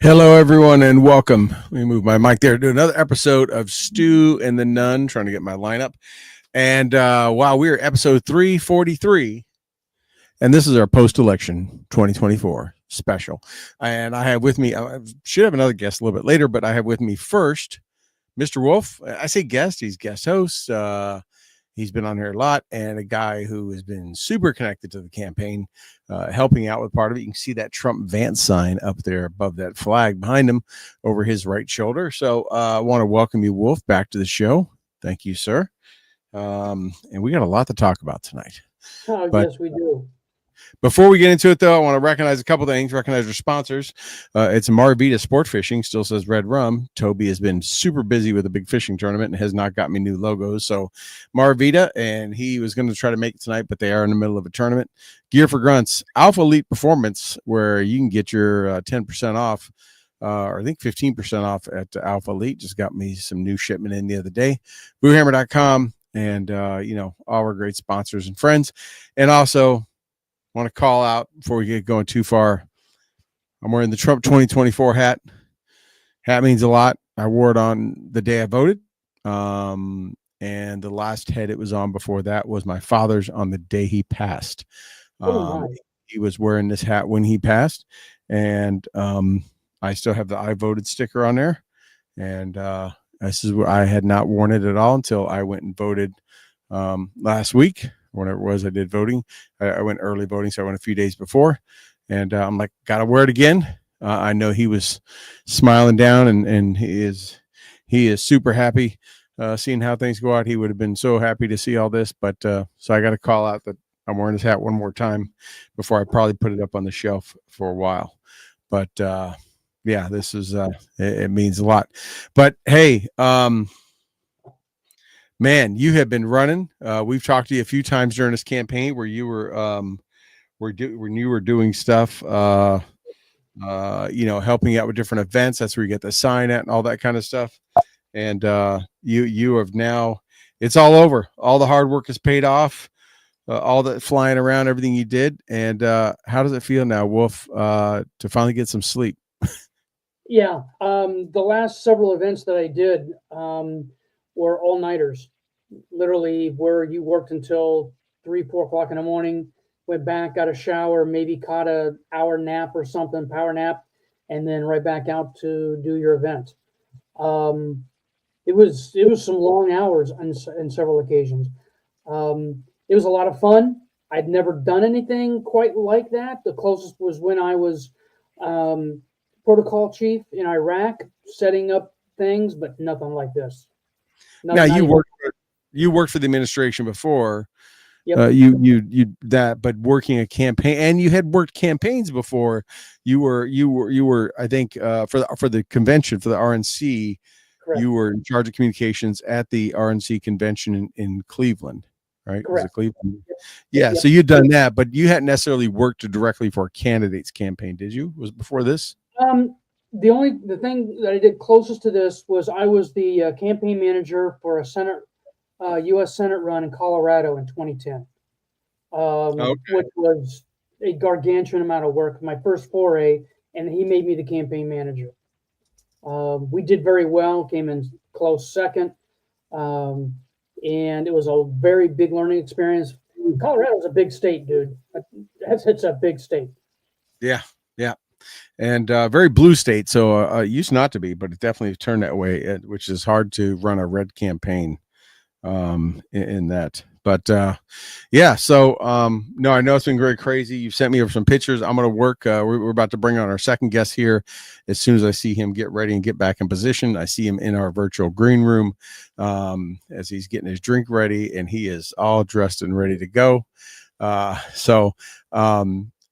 Hello, everyone, and welcome. Let me move my mic there to another episode of Stu and the Nunn, trying to get my lineup. And wow, we're episode 343, and this is our post-election 2024 special. And I have with me, I should have another guest a little bit later, but I have with me first Mr. Wolf. I say guest, he's guest host. He's been on here a lot, and a guy who has been super connected to the campaign, helping out with part of it. You can see that Trump Vance sign up there above that flag behind him over his right shoulder. So I want to welcome you, Wolf, back to the show. Thank you, sir. And we got a lot to talk about tonight. Oh, yes, we do. Before we get into it, though, I want to recognize a couple things. Recognize our sponsors. It's Marvita Sport Fishing, still says Red Rum. Toby has been super busy with a big fishing tournament and has not got me new logos. So Marvita, and he was going to try to make it tonight, but they are in the middle of a tournament. Gear for Grunts, Alpha Elite Performance, where you can get your 10% off, or I think 15% off at Alpha Elite. Just got me some new shipment in the other day. BooHammer.com, and all our great sponsors and friends. And also, want to call out before we get going too far. I'm wearing the Trump 2024 hat. Hat means a lot. I wore it on the day I voted. And the last head it was on before that was my father's on the day he passed. He was wearing this hat when he passed. And I still have the I voted sticker on there. And this is where I had not worn it at all until I went and voted last week. Whenever it was I did voting. I went early voting, so I went a few days before, and I'm like, gotta wear it again. I know he was smiling down, and he is super happy seeing how things go out. He would have been so happy to see all this, but so I got to call out that I'm wearing his hat one more time before I probably put it up on the shelf for a while. But yeah, this is it means a lot. But hey, man, you have been running. We've talked to you a few times during this campaign where you were when you were doing stuff, helping out with different events. That's where you get the sign at and all that kind of stuff. And you have now, it's all over. All the hard work is paid off. All the flying around, everything you did. And how does it feel now, Wolf, to finally get some sleep? Yeah, the last several events that I did were all-nighters, literally where you worked until 3-4 o'clock in the morning, went back, got a shower, maybe caught an hour nap or something, power nap, and then right back out to do your event. It was some long hours on several occasions. It was a lot of fun. I'd never done anything quite like that. The closest was when I was protocol chief in Iraq, setting up things, but nothing like this. Now you worked for the administration before. Yep. But working a campaign, and you had worked campaigns before. You were I think for the convention for the RNC. Correct. You were in charge of communications at the RNC convention in Cleveland, right? Correct. Was it Cleveland? Yep. Yeah. Yep. So you'd done that, but you hadn't necessarily worked directly for a candidate's campaign, did you? Was it before this? The thing that I did closest to this was I was the campaign manager for a U.S. Senate run in Colorado in 2010, which was a gargantuan amount of work. My first foray, and he made me the campaign manager. We did very well, came in close second, and it was a very big learning experience. Colorado's a big state, dude. It's a big state. Yeah. And very blue state, so it used not to be, but it definitely turned that way, which is hard to run a red campaign in that. But yeah, so no, I know it's been very crazy. You've sent me over some pictures. I'm going to work. We're about to bring on our second guest here. As soon as I see him get ready and get back in position, I see him in our virtual green room as he's getting his drink ready, and he is all dressed and ready to go.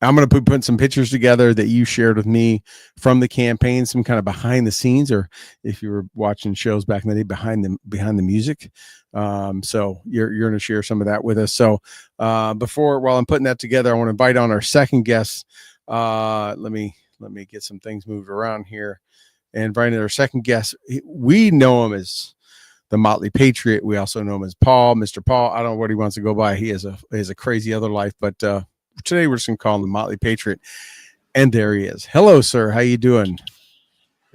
I'm going to put some pictures together that you shared with me from the campaign, some kind of behind the scenes, or if you were watching shows back in the day, behind the music. So you're going to share some of that with us. So while I'm putting that together, I want to invite on our second guest. Let me get some things moved around here and invite our second guest. We know him as the Motley Patriot. We also know him as Paul, Mr. Paul. I don't know what he wants to go by. He has a crazy other life, but today we're just gonna call him the Motley Patriot. And there he is. Hello, sir. How you doing?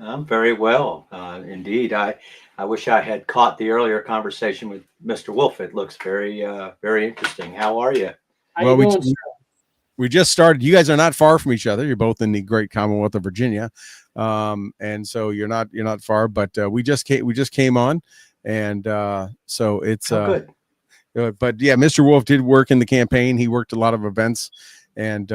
I'm very well, indeed. I wish I had caught the earlier conversation with Mr. Wolf. It looks very interesting. How are you? How Well, you doing, sir? we just started. You guys are not far from each other. You're both in the great Commonwealth of Virginia, and so you're not far. But we just came on, and so it's Oh, good. but yeah, Mr. Wolf did work in the campaign. He worked a lot of events, and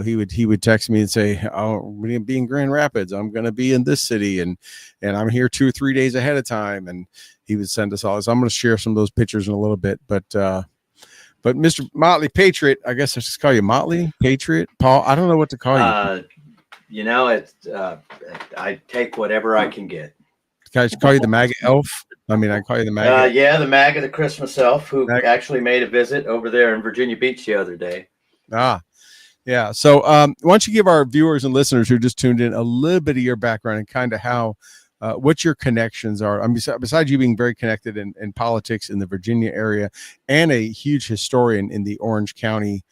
he would text me and say, "Oh, we're gonna be in Grand Rapids. I'm going to be in this city, and I'm here 2 or 3 days ahead of time." And he would send us all this. I'm going to share some of those pictures in a little bit, but Mr. Motley Patriot, I guess I just call you Motley Patriot, Paul. I don't know what to call you. Uh, it's I take whatever I can get. Can I just call you the MAGA elf? I mean, I call you the MAGA. Yeah, the MAGA, the Christmas elf, who MAGA. actually made a visit over there in Virginia Beach the other day. Yeah. So why don't you give our viewers and listeners who just tuned in a little bit of your background and kind of how, what your connections are. I mean, besides you being very connected in politics in the Virginia area and a huge historian in the Orange County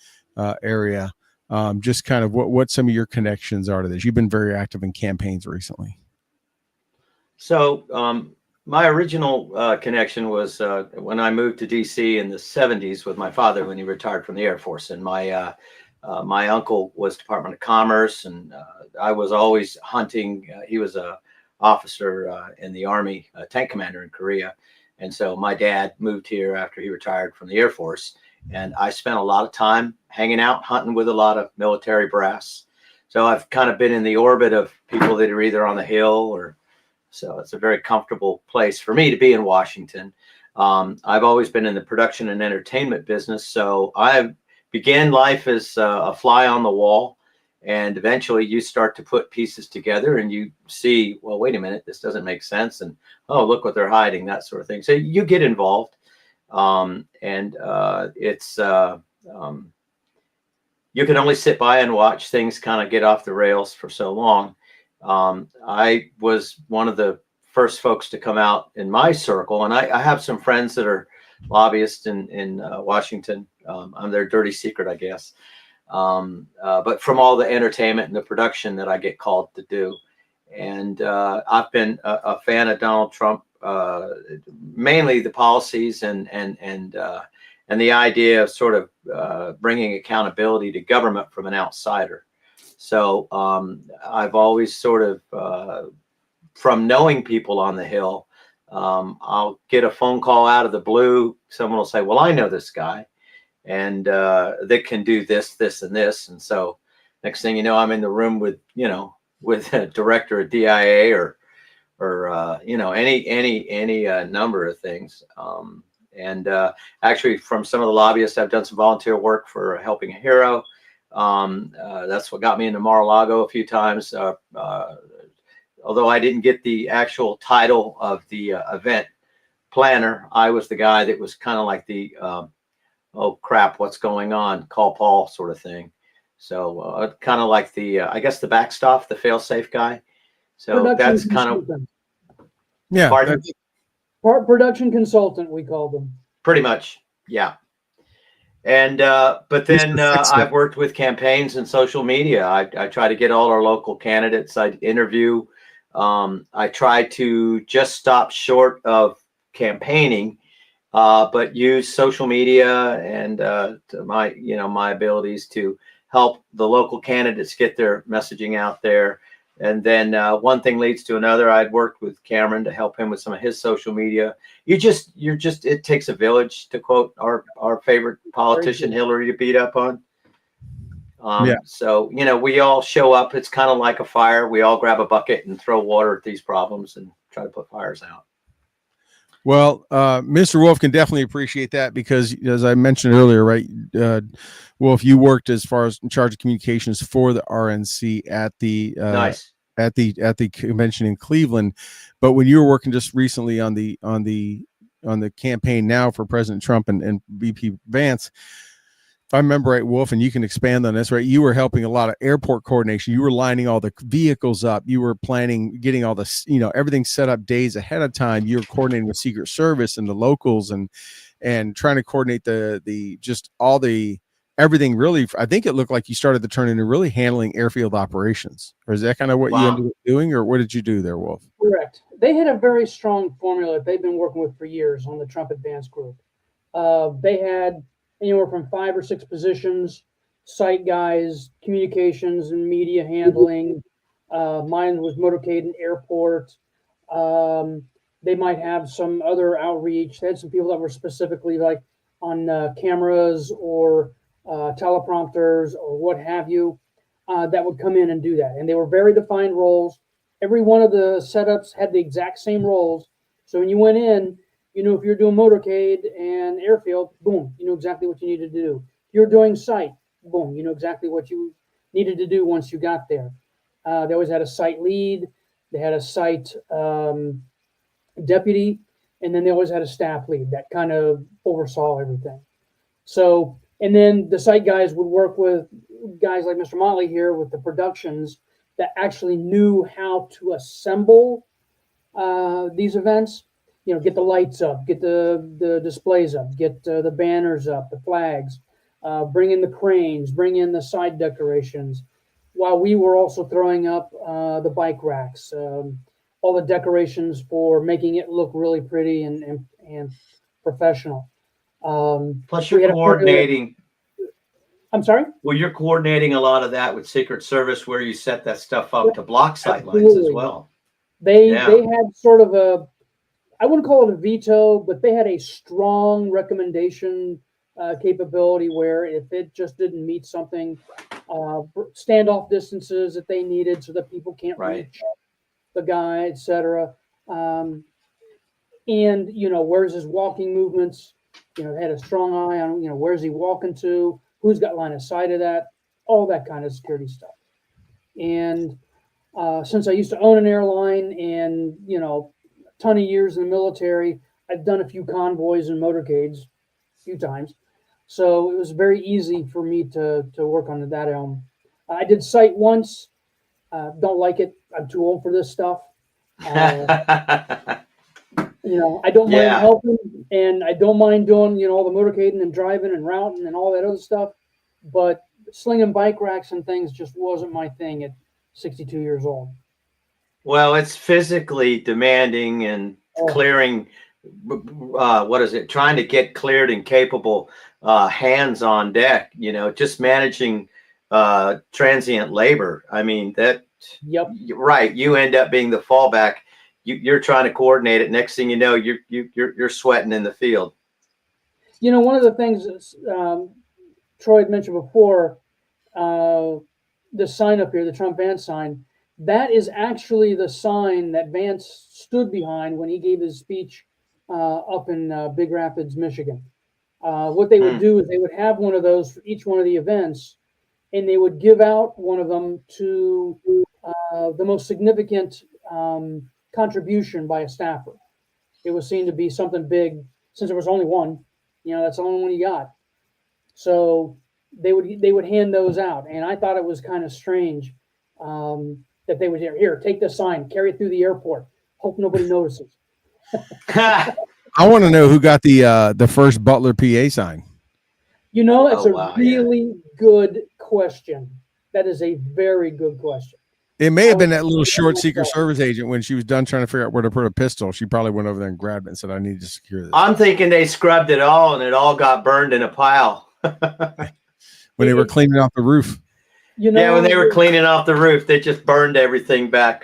area, just kind of what some of your connections are to this. You've been very active in campaigns recently. So my original connection was when I moved to D.C. in the '70s with my father when he retired from the Air Force, and my uncle was Department of Commerce, and I was always hunting. He was a officer in the Army, a tank commander in Korea, and so my dad moved here after he retired from the Air Force, and I spent a lot of time hanging out, hunting with a lot of military brass. So I've kind of been in the orbit of people that are either on the Hill or so it's a very comfortable place for me to be in Washington. I've always been in the production and entertainment business, so I began life as a fly on the wall, and eventually you start to put pieces together and you see, well, wait a minute, this doesn't make sense, and oh, look what they're hiding, that sort of thing. So you get involved, and it's you can only sit by and watch things kind of get off the rails for so long. I was one of the first folks to come out in my circle, and I have some friends that are lobbyists in Washington. I'm their dirty secret, I guess. But from all the entertainment and the production that I get called to do, and I've been a fan of Donald Trump, mainly the policies and the idea of sort of bringing accountability to government from an outsider. So I've always sort of, from knowing people on the Hill, I'll get a phone call out of the blue. Someone will say, well, I know this guy, and they can do this, this, and this. And so next thing you know, I'm in the room with a director of DIA or any number of things. And actually, from some of the lobbyists, I've done some volunteer work for Helping a Hero. That's what got me into Mar-a-Lago a few times. Although I didn't get the actual title of the event planner, I was the guy that was kind of like the, oh crap, what's going on? Call Paul sort of thing. So kind of like the, I guess the backstop, the fail-safe guy. So Production that's kind of, consultant. Yeah. pardon? Production consultant, we call them. Pretty much, yeah. And but then I've worked with campaigns and social media. I try to get all our local candidates. I interview. I try to just stop short of campaigning, but use social media and my abilities to help the local candidates get their messaging out there. And then one thing leads to another. I'd worked with Cameron to help him with some of his social media. It takes a village, to quote our favorite politician, Hillary, to beat up on. So, we all show up. It's kind of like a fire. We all grab a bucket and throw water at these problems and try to put fires out. Well, Mr. Wolf can definitely appreciate that because, as I mentioned earlier, right, Wolf, you worked as far as in charge of communications for the RNC at the Nice. at the convention in Cleveland, but when you were working just recently on the campaign now for President Trump and VP Vance. If I remember right, Wolf, and you can expand on this, right? You were helping a lot of airport coordination. You were lining all the vehicles up. You were planning, getting all the, everything set up days ahead of time. You were coordinating with Secret Service and the locals and trying to coordinate the just all the everything really, I think it looked like you started to turn into really handling airfield operations. Or is that kind of what you ended up doing, or what did you do there, Wolf? Correct. They had a very strong formula that they've been working with for years on the Trump Advanced Group. They had anywhere from 5 or 6 positions: site guys, communications and media handling. Mine was motorcade and airport. They might have some other outreach. They had some people that were specifically like on cameras or teleprompters or what have you, that would come in and do that. And they were very defined roles. Every one of the setups had the exact same roles. So when you went in, you knew if you're doing motorcade and airfield, boom, you know exactly what you needed to do. If you're doing site, boom, you know exactly what you needed to do once you got there. They always had a site lead. They had a site deputy, and then they always had a staff lead that kind of oversaw everything. So, and then the site guys would work with guys like Mr. Motley here with the productions that actually knew how to assemble these events. You know, get the lights up, get the displays up, get the banners up, the flags, bring in the cranes, bring in the side decorations, while we were also throwing up the bike racks, all the decorations for making it look really pretty and professional. Plus, you're coordinating. I'm sorry? Well, you're coordinating a lot of that with Secret Service, where you set that stuff up to block sight lines as well. They had sort of a, I wouldn't call it a veto, but they had a strong recommendation capability where if it just didn't meet something, standoff distances that they needed so that people can't reach the guy, etc. And, you know, where's his walking movements? You know, they had a strong eye on, you know, where's he walking to? Who's got line of sight of that? All that kind of security stuff. And since I used to own an airline and, you know, a ton of years in the military, I've done a few convoys and motorcades a few times. So it was very easy for me to work on that elm. I did site once. Don't like it. I'm too old for this stuff. You know, I don't mind helping, and I don't mind doing, you know, all the motorcading and driving and routing and all that other stuff. But slinging bike racks and things just wasn't my thing at 62 years old. Well, it's physically demanding and clearing. What is it? Trying to get cleared and capable hands on deck. You know, just managing transient labor. I mean that. Yep. Right. You end up being the fallback. You're trying to coordinate it. Next thing you know, you're sweating in the field. You know, one of the things that Troy had mentioned before, the sign up here, the Trump Vance sign, that is actually the sign that Vance stood behind when he gave his speech up in Big Rapids, Michigan. What they would do is they would have one of those for each one of the events, and they would give out one of them to the most significant contribution by a staffer. It was seen to be something big, since there was only one. You know, that's the only one you got. So they would hand those out, and I thought it was kind of strange that they would here, take this sign, carry it through the airport, hope nobody notices. I want to know who got the first Butler PA sign. You know, it's a really good question. That is a very good question. It may have been that little short Secret Service agent when she was done trying to figure out where to put a pistol. She probably went over there and grabbed it and said, "I need to secure this." I'm thinking they scrubbed it all and it all got burned in a pile. When they were cleaning off the roof. You know, yeah, when they were cleaning off the roof, they just burned everything back.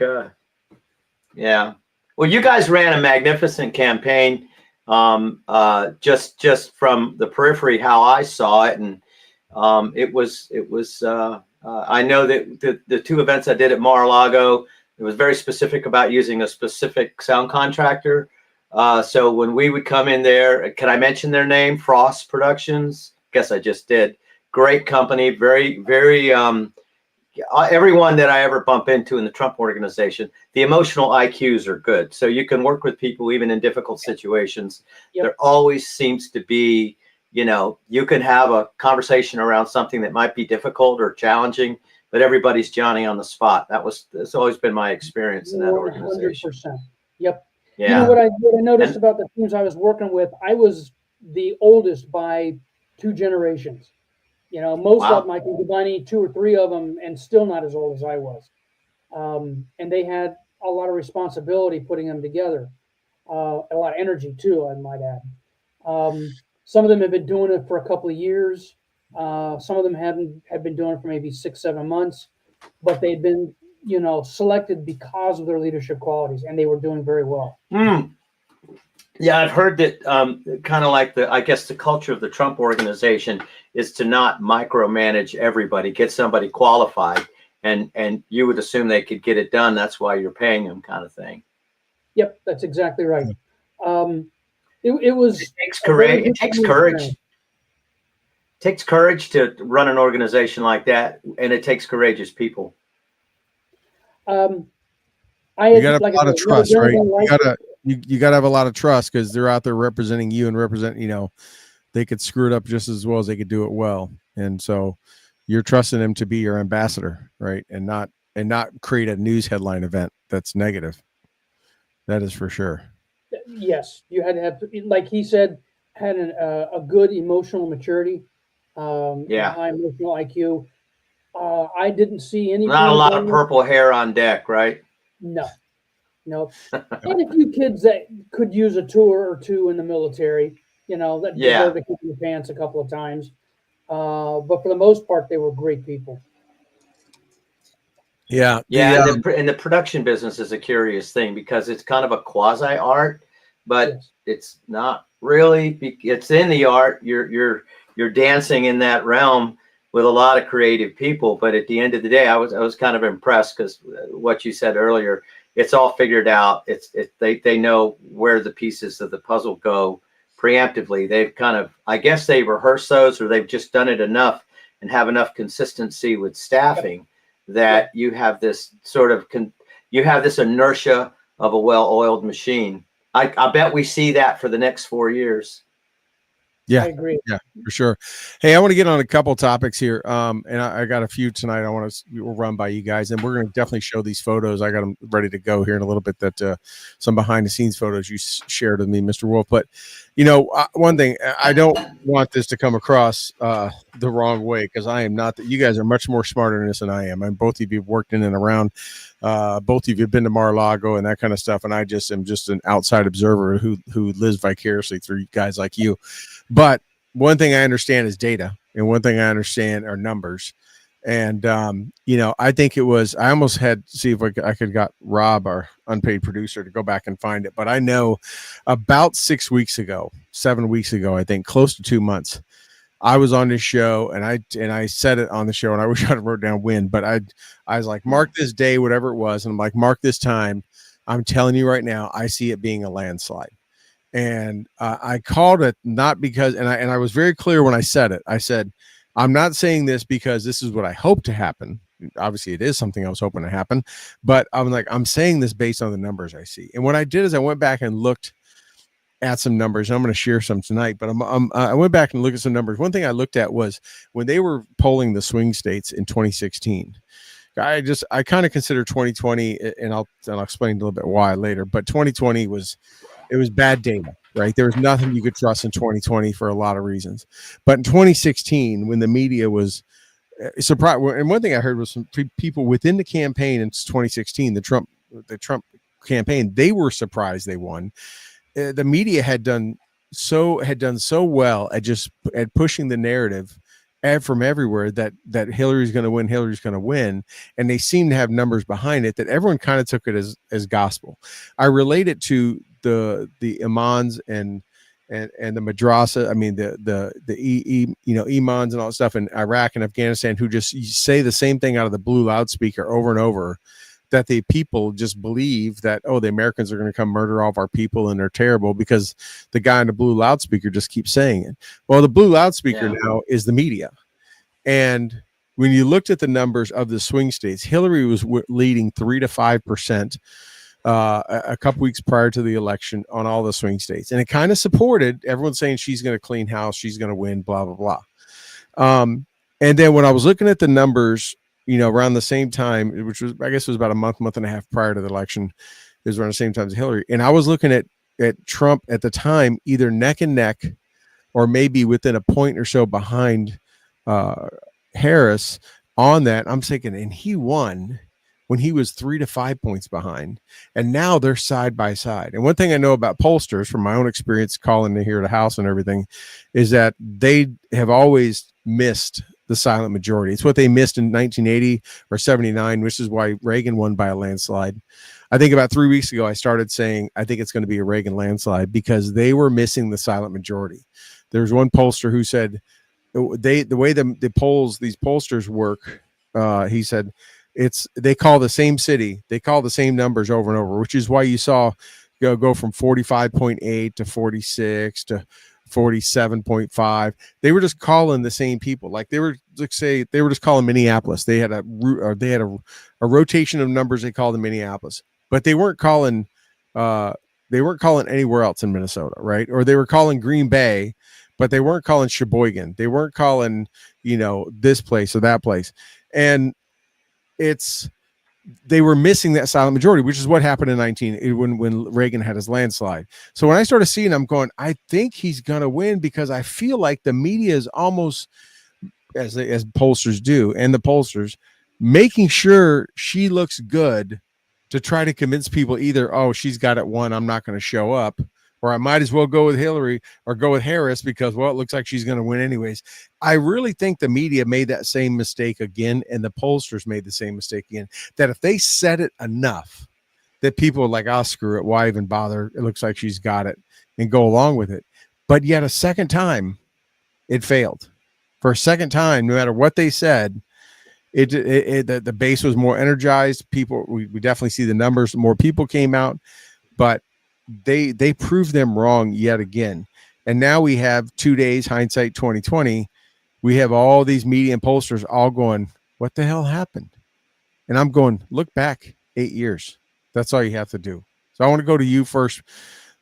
Yeah. Well, you guys ran a magnificent campaign. Just from the periphery, how I saw it, and it was. I know that the 2 events I did at Mar-a-Lago, it was very specific about using a specific sound contractor. So when we would come in there, can I mention their name? Frost Productions. Guess I just did. Great company. Very, very. Everyone that I ever bump into in the Trump organization, the emotional IQs are good. So you can work with people even in difficult situations. Yep. There always seems to be, you know, you can have a conversation around something that might be difficult or challenging, but everybody's Johnny on the spot. That's always been my experience in that organization. 100%. Yep. Yeah. You know what I noticed about the teams I was working with, I was the oldest by 2 generations. You know, most Wow. of them I can combine 2 or 3 of them, and still not as old as I was. And they had a lot of responsibility putting them together, a lot of energy too, I might add. Some of them have been doing it for a couple of years. Some of them had been doing it for maybe 6, 7 months, but they'd been, you know, selected because of their leadership qualities, and they were doing very well. Mm. Yeah, I've heard that kind of like I guess the culture of the Trump organization is to not micromanage everybody, get somebody qualified, and you would assume they could get it done. That's why you're paying them, kind of thing. Yep, that's exactly right. It was. It takes courage. It takes courage. It takes courage to run an organization like that, and it takes courageous people. I you got to have a lot of trust, right? You gotta have a lot of trust, because they're out there representing you and represent, you know, they could screw it up just as well as they could do it well. And so you're trusting them to be your ambassador, right? And not create a news headline event that's negative. That is for sure. Yes, you had to have, like he said, had a good emotional maturity, Yeah, high emotional IQ. I didn't see any. Not a lot of purple hair on deck, right? No. And a few kids that could use a tour or two in the military, you know, that deserve to kick in the pants a couple of times. But for the most part, they were great people. Yeah. And the production business is a curious thing, because it's kind of a quasi art, but it's not really. It's in the art. You're dancing in that realm with a lot of creative people. But at the end of the day, I was kind of impressed, because what you said earlier, it's all figured out. They know where the pieces of the puzzle go preemptively. They've kind of, I guess they rehearse those, or they've just done it enough and have enough consistency with staffing that you have this sort of, you have this inertia of a well-oiled machine. I bet we see that for the next 4 years. Yeah, I agree. Yeah, for sure. Hey, I want to get on a couple topics here. And I got a few tonight. We'll run by you guys, and we're going to definitely show these photos. I got them ready to go here in a little bit, that some behind the scenes photos you shared with me, Mr. Wolf. But, you know, one thing, I don't want this to come across the wrong way, because I am not that. You guys are much more smarter than this than I am. And both of you have worked in and around. Both of you have been to Mar-a-Lago and that kind of stuff. And I just am just an outside observer who lives vicariously through guys like you. But one thing I understand is data, and one thing I understand are numbers. And, you know, I think I almost had to see if I could got Rob, our unpaid producer, to go back and find it. But I know about 7 weeks ago, I think, close to 2 months, I was on this show, and I said it on the show, and I wish I'd wrote down when, but I was like, mark this day, whatever it was. And I'm like, mark this time. I'm telling you right now, I see it being a landslide. And I called it not because, and I was very clear when I said it. I said, I'm not saying this because this is what I hope to happen. Obviously, it is something I was hoping to happen, but I'm like, I'm saying this based on the numbers I see. And what I did is I went back and looked at some numbers. I'm going to share some tonight, but I went back and looked at some numbers. One thing I looked at was when they were polling the swing states in 2016. I kind of consider 2020, and I'll explain a little bit why later, but 2020 was bad data, right? There was nothing you could trust in 2020 for a lot of reasons. But in 2016, when the media was surprised, and one thing I heard was some people within the campaign in 2016, the Trump campaign, they were surprised they won. The media had done so well at pushing the narrative from everywhere that Hillary's going to win, and they seem to have numbers behind it that everyone kind of took it as gospel. I relate it to the imams and the madrasa. I mean the imams and all that stuff in Iraq and Afghanistan, who just say the same thing out of the blue loudspeaker over and over, that the people just believe that, oh, the Americans are going to come murder all of our people and they're terrible because the guy in the blue loudspeaker just keeps saying it. Well, the blue loudspeaker now is the media. And when you looked at the numbers of the swing states, Hillary was leading 3 to 5% a couple weeks prior to the election on all the swing states. And it kind of supported everyone saying she's going to clean house, she's going to win, blah, blah, blah. And then when I was looking at the numbers, you know, around the same time, which was, I guess it was about a month and a half prior to the election, it was around the same time as Hillary. And I was looking at Trump at the time, either neck and neck or maybe within a point or so behind Harris on that. I'm thinking, and he won when he was 3 to 5 points behind, and now they're side by side. And one thing I know about pollsters from my own experience calling to here at the house and everything is that they have always missed the silent majority. It's what they missed in 1980 or 79, which is why Reagan won by a landslide. I think about 3 weeks ago, I started saying, I think it's going to be a Reagan landslide because they were missing the silent majority. There's one pollster who said the way the polls, these pollsters work, he said, they call the same city, they call the same numbers over and over, which is why you saw go from 45.8 to 46 to 47.5. They were just calling the same people. Like they were, like say, they were just calling Minneapolis. They had a rotation of numbers. They called in Minneapolis, but they weren't calling anywhere else in Minnesota, right? Or they were calling Green Bay, but they weren't calling Sheboygan. They weren't calling, this place or that place. And they were missing that silent majority, which is what happened in when Reagan had his landslide. So when I started seeing him going, I think he's going to win because I feel like the media is almost, as pollsters do, and the pollsters, making sure she looks good to try to convince people either, oh, she's got it won, I'm not going to show up, or I might as well go with Hillary or go with Harris because, well, it looks like she's going to win anyways. I really think the media made that same mistake again, and the pollsters made the same mistake again, that if they said it enough that people are like, oh, screw it, why even bother? It looks like she's got it, and go along with it. But yet a second time, it failed. For a second time, no matter what they said, the base was more energized. People, we definitely see the numbers. More people came out, but they proved them wrong yet again. And now we have 2 days, hindsight 2020. We have all these media and pollsters all going, what the hell happened? And I'm going, look back 8 years. That's all you have to do. So I want to go to you first,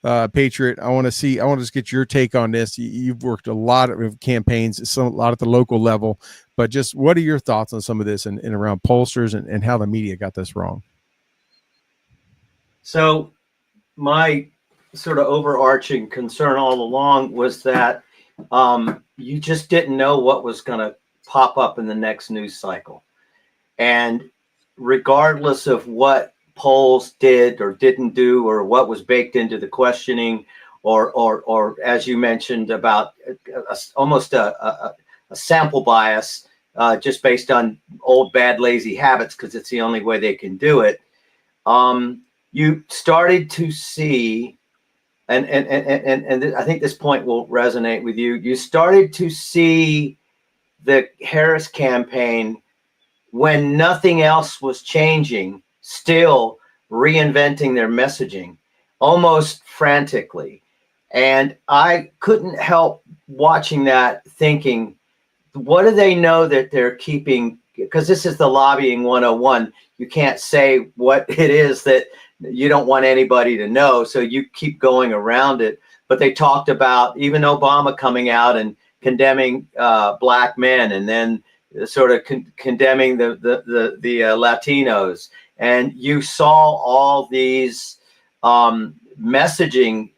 Patriot. I want to just get your take on this. You've worked a lot of campaigns, a lot at the local level, but just what are your thoughts on some of this and around pollsters and how the media got this wrong? So my sort of overarching concern all along was that you just didn't know what was going to pop up in the next news cycle. And regardless of what polls did or didn't do, or what was baked into the questioning, or as you mentioned about almost a sample bias, just based on old bad lazy habits, because it's the only way they can do it. You started to see, and I think this point will resonate with you. You started to see the Harris campaign, when nothing else was changing, still reinventing their messaging almost frantically. And I couldn't help watching that, thinking, what do they know that they're keeping? Because this is the lobbying 101. You can't say what it is that you don't want anybody to know, so you keep going around it. But they talked about even Obama coming out and condemning black men, and then sort of condemning the Latinos. And you saw all these messaging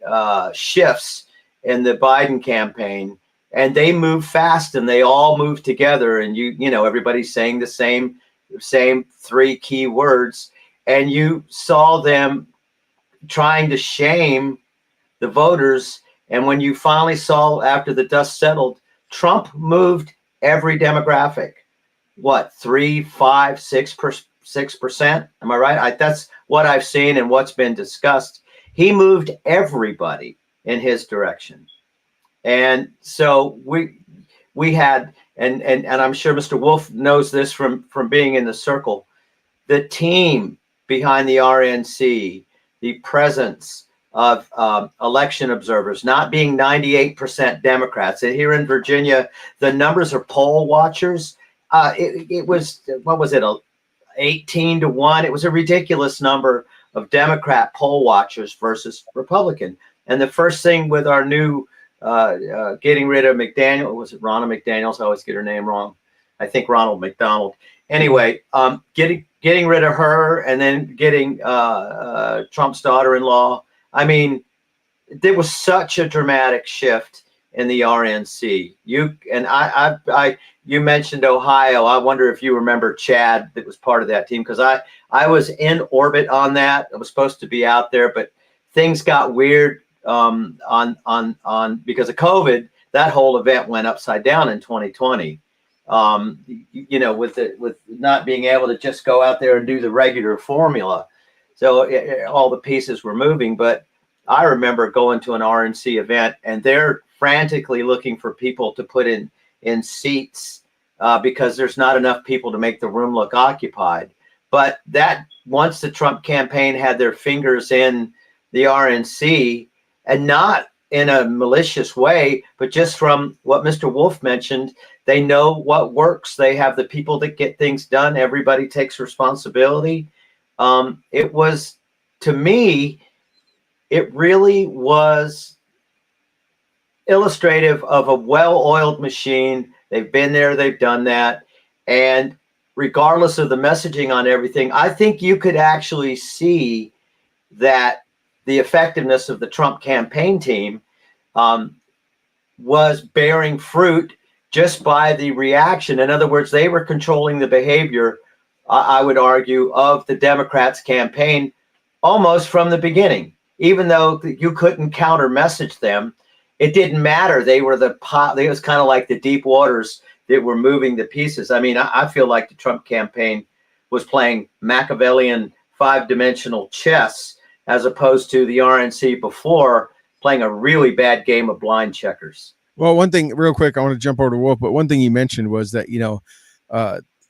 shifts in the Biden campaign, and they moved fast, and they all moved together. And everybody's saying the same three key words, and you saw them trying to shame the voters. And when you finally saw, after the dust settled, Trump moved every demographic. What, 3, 5, 6%? Am I right? That's what I've seen and what's been discussed. He moved everybody in his direction. And so we had, and I'm sure Mr. Wolf knows this from being in the circle, the team behind the RNC, the presence of election observers, not being 98% Democrats. And here in Virginia, the numbers are poll watchers. It was, what was it, 18 to 1? It was a ridiculous number of Democrat poll watchers versus Republican. And the first thing with our new getting rid of McDaniel, was it Ronna McDaniels? I always get her name wrong. I think Ronald McDonald. Anyway, getting rid of her, and then getting Trump's daughter-in-law. I mean, there was such a dramatic shift in the RNC. You mentioned Ohio. I wonder if you remember Chad that was part of that team, because I was in orbit on that. I was supposed to be out there, but things got weird on because of COVID. That whole event went upside down in 2020. With not being able to just go out there and do the regular formula. So all the pieces were moving. But I remember going to an RNC event, and they're frantically looking for people to put in seats because there's not enough people to make the room look occupied. But that once the Trump campaign had their fingers in the RNC, and not in a malicious way, but just from what Mr. Wolf mentioned, they know what works. They have the people that get things done. Everybody takes responsibility. It was, to me, it really was illustrative of a well-oiled machine. They've been there, they've done that. And regardless of the messaging on everything, I think you could actually see that the effectiveness of the Trump campaign team was bearing fruit just by the reaction. In other words, they were controlling the behavior, I would argue, of the Democrats' campaign almost from the beginning. Even though you couldn't counter message them, it didn't matter. They were it was kind of like the deep waters that were moving the pieces. I mean, I feel like the Trump campaign was playing Machiavellian 5-dimensional chess, as opposed to the RNC before playing a really bad game of blind checkers. Well, one thing real quick, I want to jump over to Wolf, but one thing you mentioned was that,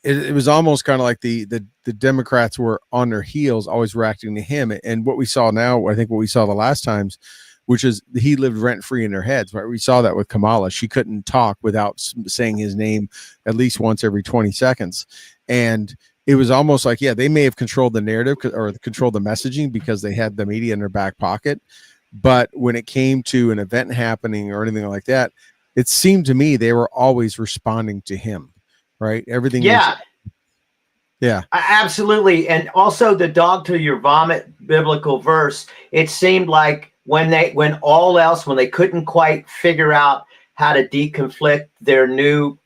it was almost kind of like the Democrats were on their heels, always reacting to him. And what we saw now, I think what we saw the last times, which is he lived rent free in their heads, right? We saw that with Kamala. She couldn't talk without saying his name at least once every 20 seconds. And it was almost like, yeah, they may have controlled the narrative or controlled the messaging because they had the media in their back pocket. But when it came to an event happening or anything like that, it seemed to me they were always responding to him, right? Everything. Yeah. Yeah, absolutely. And also the dog to your vomit biblical verse, it seemed like when they couldn't quite figure out how to deconflict their new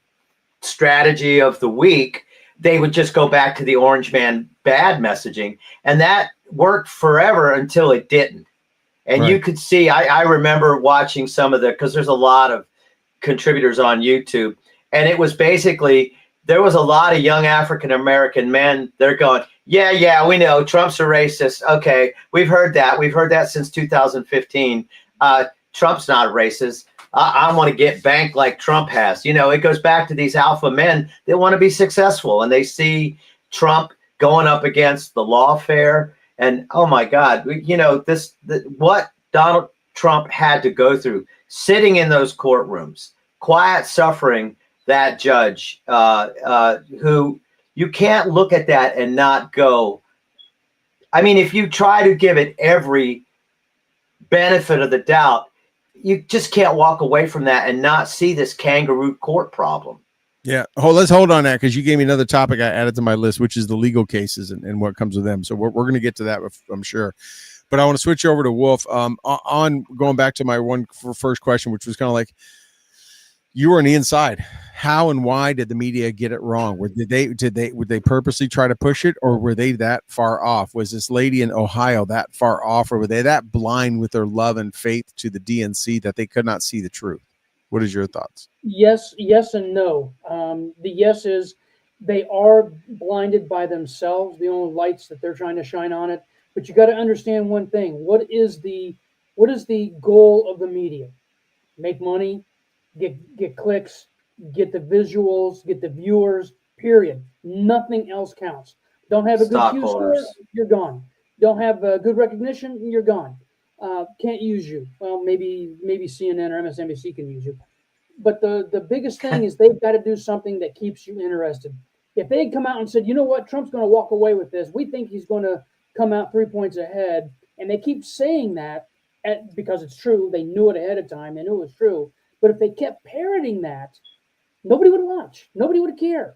strategy of the week, they would just go back to the orange man bad messaging. And that worked forever until it didn't. And right. You could see, I remember watching some of because there's a lot of contributors on YouTube, and it was basically, there was a lot of young African-American men. They're going, yeah, we know Trump's a racist. Okay, we've heard that since 2015. Trump's not a racist. I want to get banked like Trump has. It goes back to these alpha men that want to be successful, and they see Trump going up against the lawfare. And oh my God, what Donald Trump had to go through, sitting in those courtrooms, quiet suffering, that judge, who you can't look at that and not go. I mean, if you try to give it every benefit of the doubt, you just can't walk away from that and not see this kangaroo court problem. Yeah. Let's hold on that, because you gave me another topic I added to my list, which is the legal cases and what comes with them. So we're going to get to that, I'm sure. But I want to switch over to Wolf. On going back to my first question, which was kind of like, you were on the inside. How and why did the media get it wrong? Would they purposely try to push it, or were they that far off? Was this lady in Ohio that far off, or were they that blind with their love and faith to the DNC that they could not see the truth? What is your thoughts? Yes and no. The yes is they are blinded by themselves, the only lights that they're trying to shine on it. But you got to understand one thing. What is the goal of the media? Make money, get clicks, get the visuals, get the viewers, period. Nothing else counts. Don't have a good Q score, you're gone. Don't have a good recognition, you're gone. Can't use you. Well, maybe CNN or MSNBC can use you. But the biggest thing is they've got to do something that keeps you interested. If they had come out and said, you know what, Trump's going to walk away with this, we think he's going to come out 3 points ahead, and they keep saying that because it's true, they knew it ahead of time, they knew it was true. But if they kept parroting that, nobody would watch, nobody would care,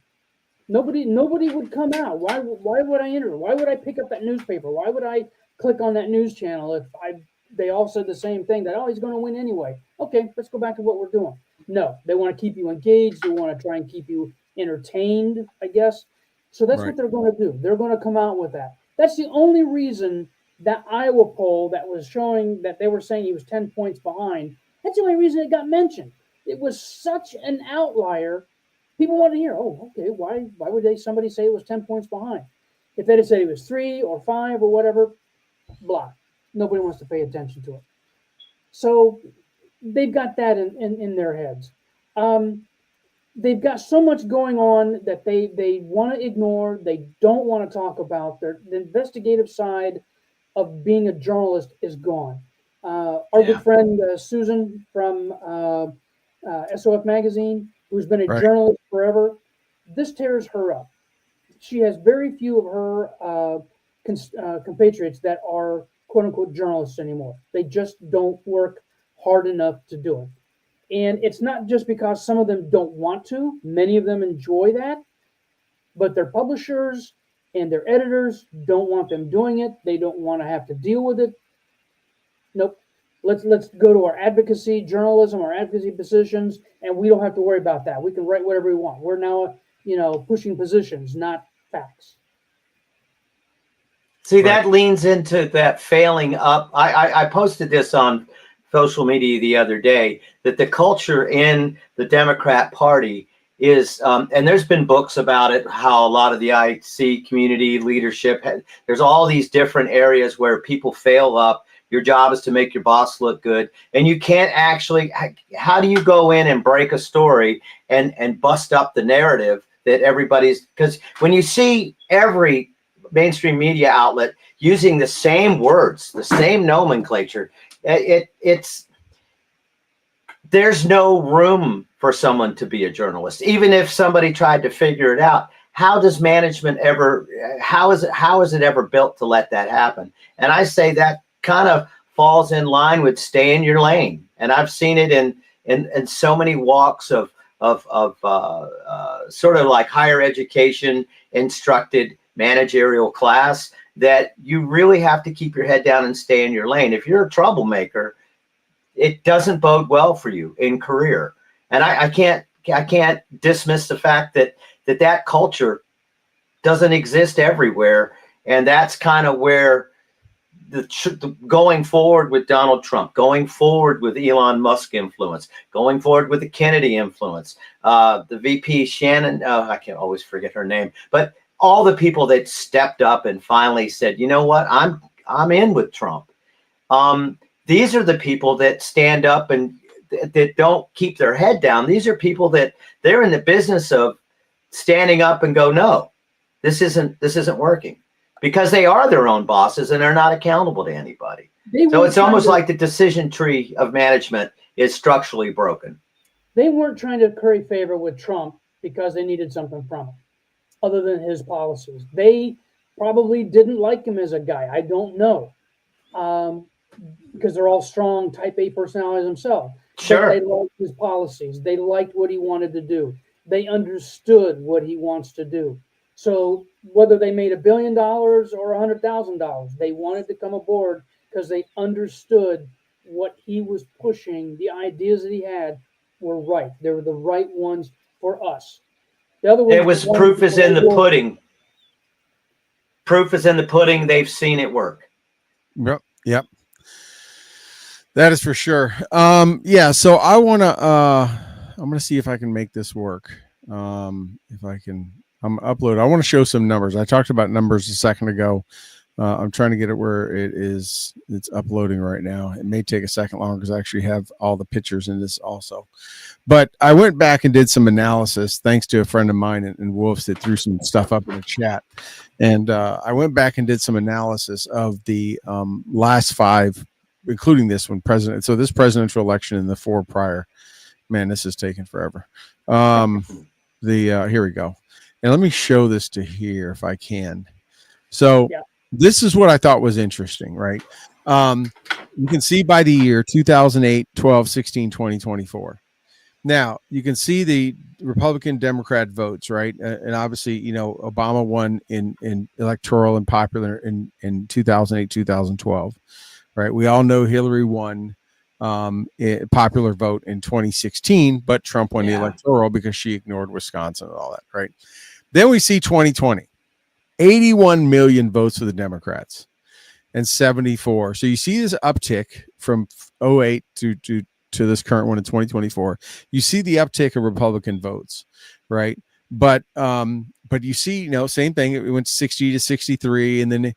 nobody would come out. Why would I enter? Why would I pick up that newspaper? Why would I click on that news channel if they all said the same thing, that, oh, he's going to win anyway. Okay, let's go back to what we're doing. No, they want to keep you engaged. They want to try and keep you entertained, I guess. So that's what they're going to do. They're going to come out with that. That's the only reason that Iowa poll that was showing that they were saying he was 10 points behind, that's the only reason it got mentioned. It was such an outlier. People wanted to hear, oh, okay, why would somebody say it was 10 points behind? If they'd have said it was 3 or 5 or whatever, blah. Nobody wants to pay attention to it. So they've got that in their heads. They've got so much going on that they want to ignore. They don't want to talk about. The investigative side of being a journalist is gone. Our good friend Susan from SOF Magazine, who's been a journalist forever, this tears her up. She has very few of her compatriots that are quote-unquote journalists anymore. They just don't work hard enough to do it. And it's not just because some of them don't want to. Many of them enjoy that. But their publishers and their editors don't want them doing it. They don't want to have to deal with it. Nope. Let's go to our advocacy journalism, our advocacy positions, and we don't have to worry about that. We can write whatever we want. We're now, pushing positions, not facts. See, that leans into that failing up. I posted this on social media the other day, that the culture in the Democrat Party is, and there's been books about it, how a lot of the IC community leadership, there's all these different areas where people fail up. Your job is to make your boss look good. And you can't actually, how do you go in and break a story and bust up the narrative that everybody's, because when you see every mainstream media outlet using the same words, the same nomenclature, it's there's no room for someone to be a journalist. Even if somebody tried to figure it out, how does management ever, how is it ever built to let that happen? And I say that kind of falls in line with stay in your lane. And I've seen it in so many walks of sort of like higher education instructed managerial class, that you really have to keep your head down and stay in your lane. If you're a troublemaker, it doesn't bode well for you in career. And I can't dismiss the fact that culture doesn't exist everywhere. And that's kind of where the going forward with Donald Trump, going forward with Elon Musk influence, going forward with the Kennedy influence, the VP Shannon, I can't always forget her name, but all the people that stepped up and finally said, you know what, I'm in with Trump. These are the people that stand up and that don't keep their head down. These are people that they're in the business of standing up and go, no, this isn't working, because they are their own bosses and they're not accountable to anybody. So it's almost like the decision tree of management is structurally broken. They weren't trying to curry favor with Trump because they needed something from him other than his policies. They probably didn't like him as a guy. I don't know. Because they're all strong type A personalities themselves. Sure. But they liked his policies. They liked what he wanted to do. They understood what he wants to do. So whether they made $1 billion or $100,000, they wanted to come aboard because they understood what he was pushing. The ideas that he had were right. They were the right ones for us. The other it was proof is in the pudding. Proof is in the pudding. They've seen it work. Yep. That is for sure. Yeah. So I'm going to see if I can make this work. If I can, I'm upload. I want to show some numbers. I talked about numbers a second ago. I'm trying to get it where it's uploading right now. It may take a second longer because I actually have all the pictures in this also. But I went back and did some analysis thanks to a friend of mine and Wolves that threw some stuff up in the chat. And I went back and did some analysis of the last 5, including this one, president. So this presidential election and the 4 prior. Man, this is taking forever. Here we go. And let me show this to here if I can. So this is what I thought was interesting, right? You can see by the year 2008, 12, 16, 20, 24. Now, you can see the Republican Democrat votes, right? And obviously, Obama won in electoral and popular in 2008, 2012. right? We all know Hillary won popular vote in 2016, but Trump won the electoral because she ignored Wisconsin and all that, right? Then we see 2020, 81 million votes for the Democrats and 74. So you see this uptick from 08 to this current one in 2024. You see the uptick of Republican votes, right? But you see, same thing. It went 60 to 63, and then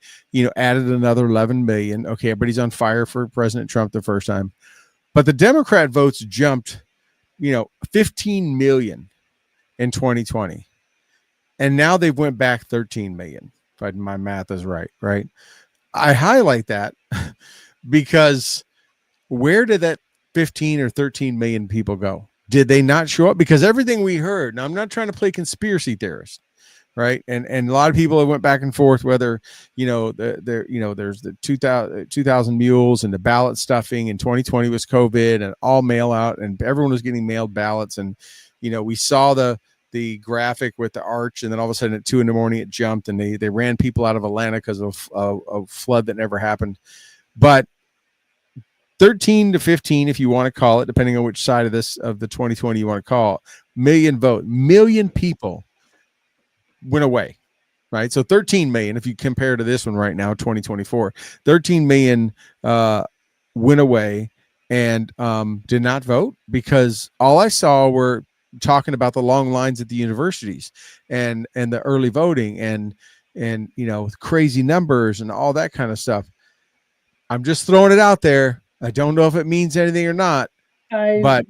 added another 11 million. Okay, everybody's on fire for President Trump the first time, but the Democrat votes jumped, 15 million in 2020, and now they've went back 13 million. If my math is right. I highlight that because where did that 15 or 13 million people go? Did they not show up? Because everything we heard, now I'm not trying to play conspiracy theorist, right? And a lot of people went back and forth whether, there's the 2000 mules and the ballot stuffing, and 2020 was COVID and all mail out, and everyone was getting mailed ballots. And, we saw the graphic with the arch, and then all of a sudden at 2 a.m. it jumped, and they ran people out of Atlanta because of a flood that never happened. But 13 to 15, if you want to call it, depending on which side of the 2020 you want to call it, million people went away, right? So 13 million, if you compare to this one right now, 2024, 13 million went away and did not vote, because all I saw were talking about the long lines at the universities and the early voting and crazy numbers and all that kind of stuff. I'm just throwing it out there. I don't know if it means anything or not, but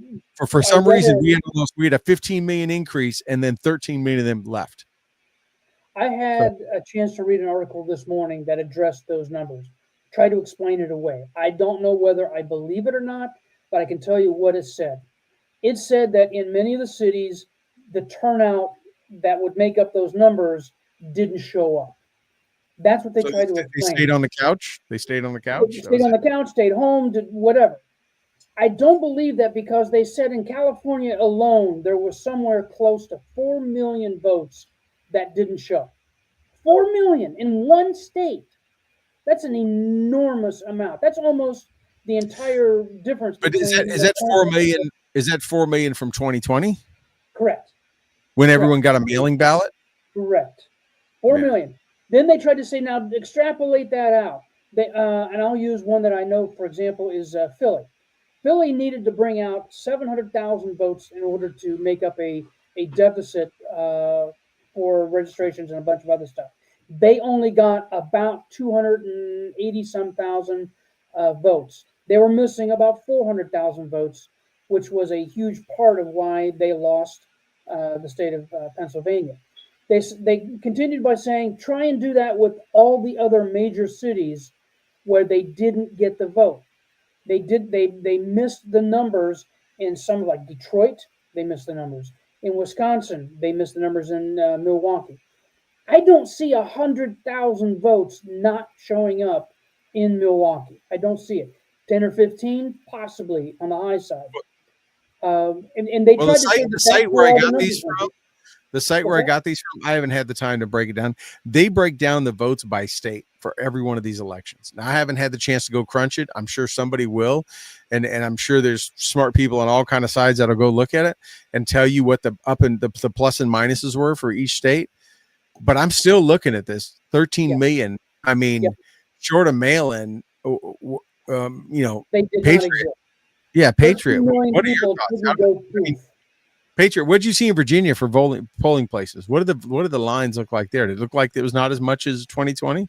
for some reason we had a 15 million increase, and then 13 million of them left. I had a chance to read an article this morning that addressed those numbers, try to explain it away. I don't know whether I believe it or not, but I can tell you what it said. It said that in many of the cities, the turnout that would make up those numbers didn't show up. That's what they tried to explain. They stayed on the couch. They stayed on the couch. Stayed on the couch, stayed home, did whatever. I don't believe that, because they said in California alone, there was somewhere close to 4 million votes that didn't show. 4 million in one state. That's an enormous amount. That's almost the entire difference. But is that 4 million? Is that 4 million from 2020? Correct. When everyone got a mailing ballot? Correct. 4 million. Then they tried to say, now extrapolate that out. And I'll use one that I know, for example, is Philly. Philly needed to bring out 700,000 votes in order to make up a deficit for registrations and a bunch of other stuff. They only got about 280-some thousand votes. They were missing about 400,000 votes, which was a huge part of why they lost the state of Pennsylvania. They continued by saying, try and do that with all the other major cities where they didn't get the vote. They missed the numbers in some, like Detroit. They missed the numbers in Wisconsin. They missed the numbers in Milwaukee. I don't see 100,000 votes not showing up in Milwaukee. I don't see it. 10 or 15, possibly on the high side. And they tried to say the site where I got these from. The site where I got these from, I haven't had the time to break it down. They break down the votes by state for every one of these elections. Now, I haven't had the chance to go crunch it. I'm sure somebody will. And I'm sure there's smart people on all kind of sides that'll go look at it and tell you what the plus and minuses were for each state. But I'm still looking at this 13 million. I mean, short of mail-in, they did Patriot. Yeah, Patriot. What are your thoughts? Patriot, what did you see in Virginia for polling places? What did the lines look like there? Did it look like it was not as much as 2020?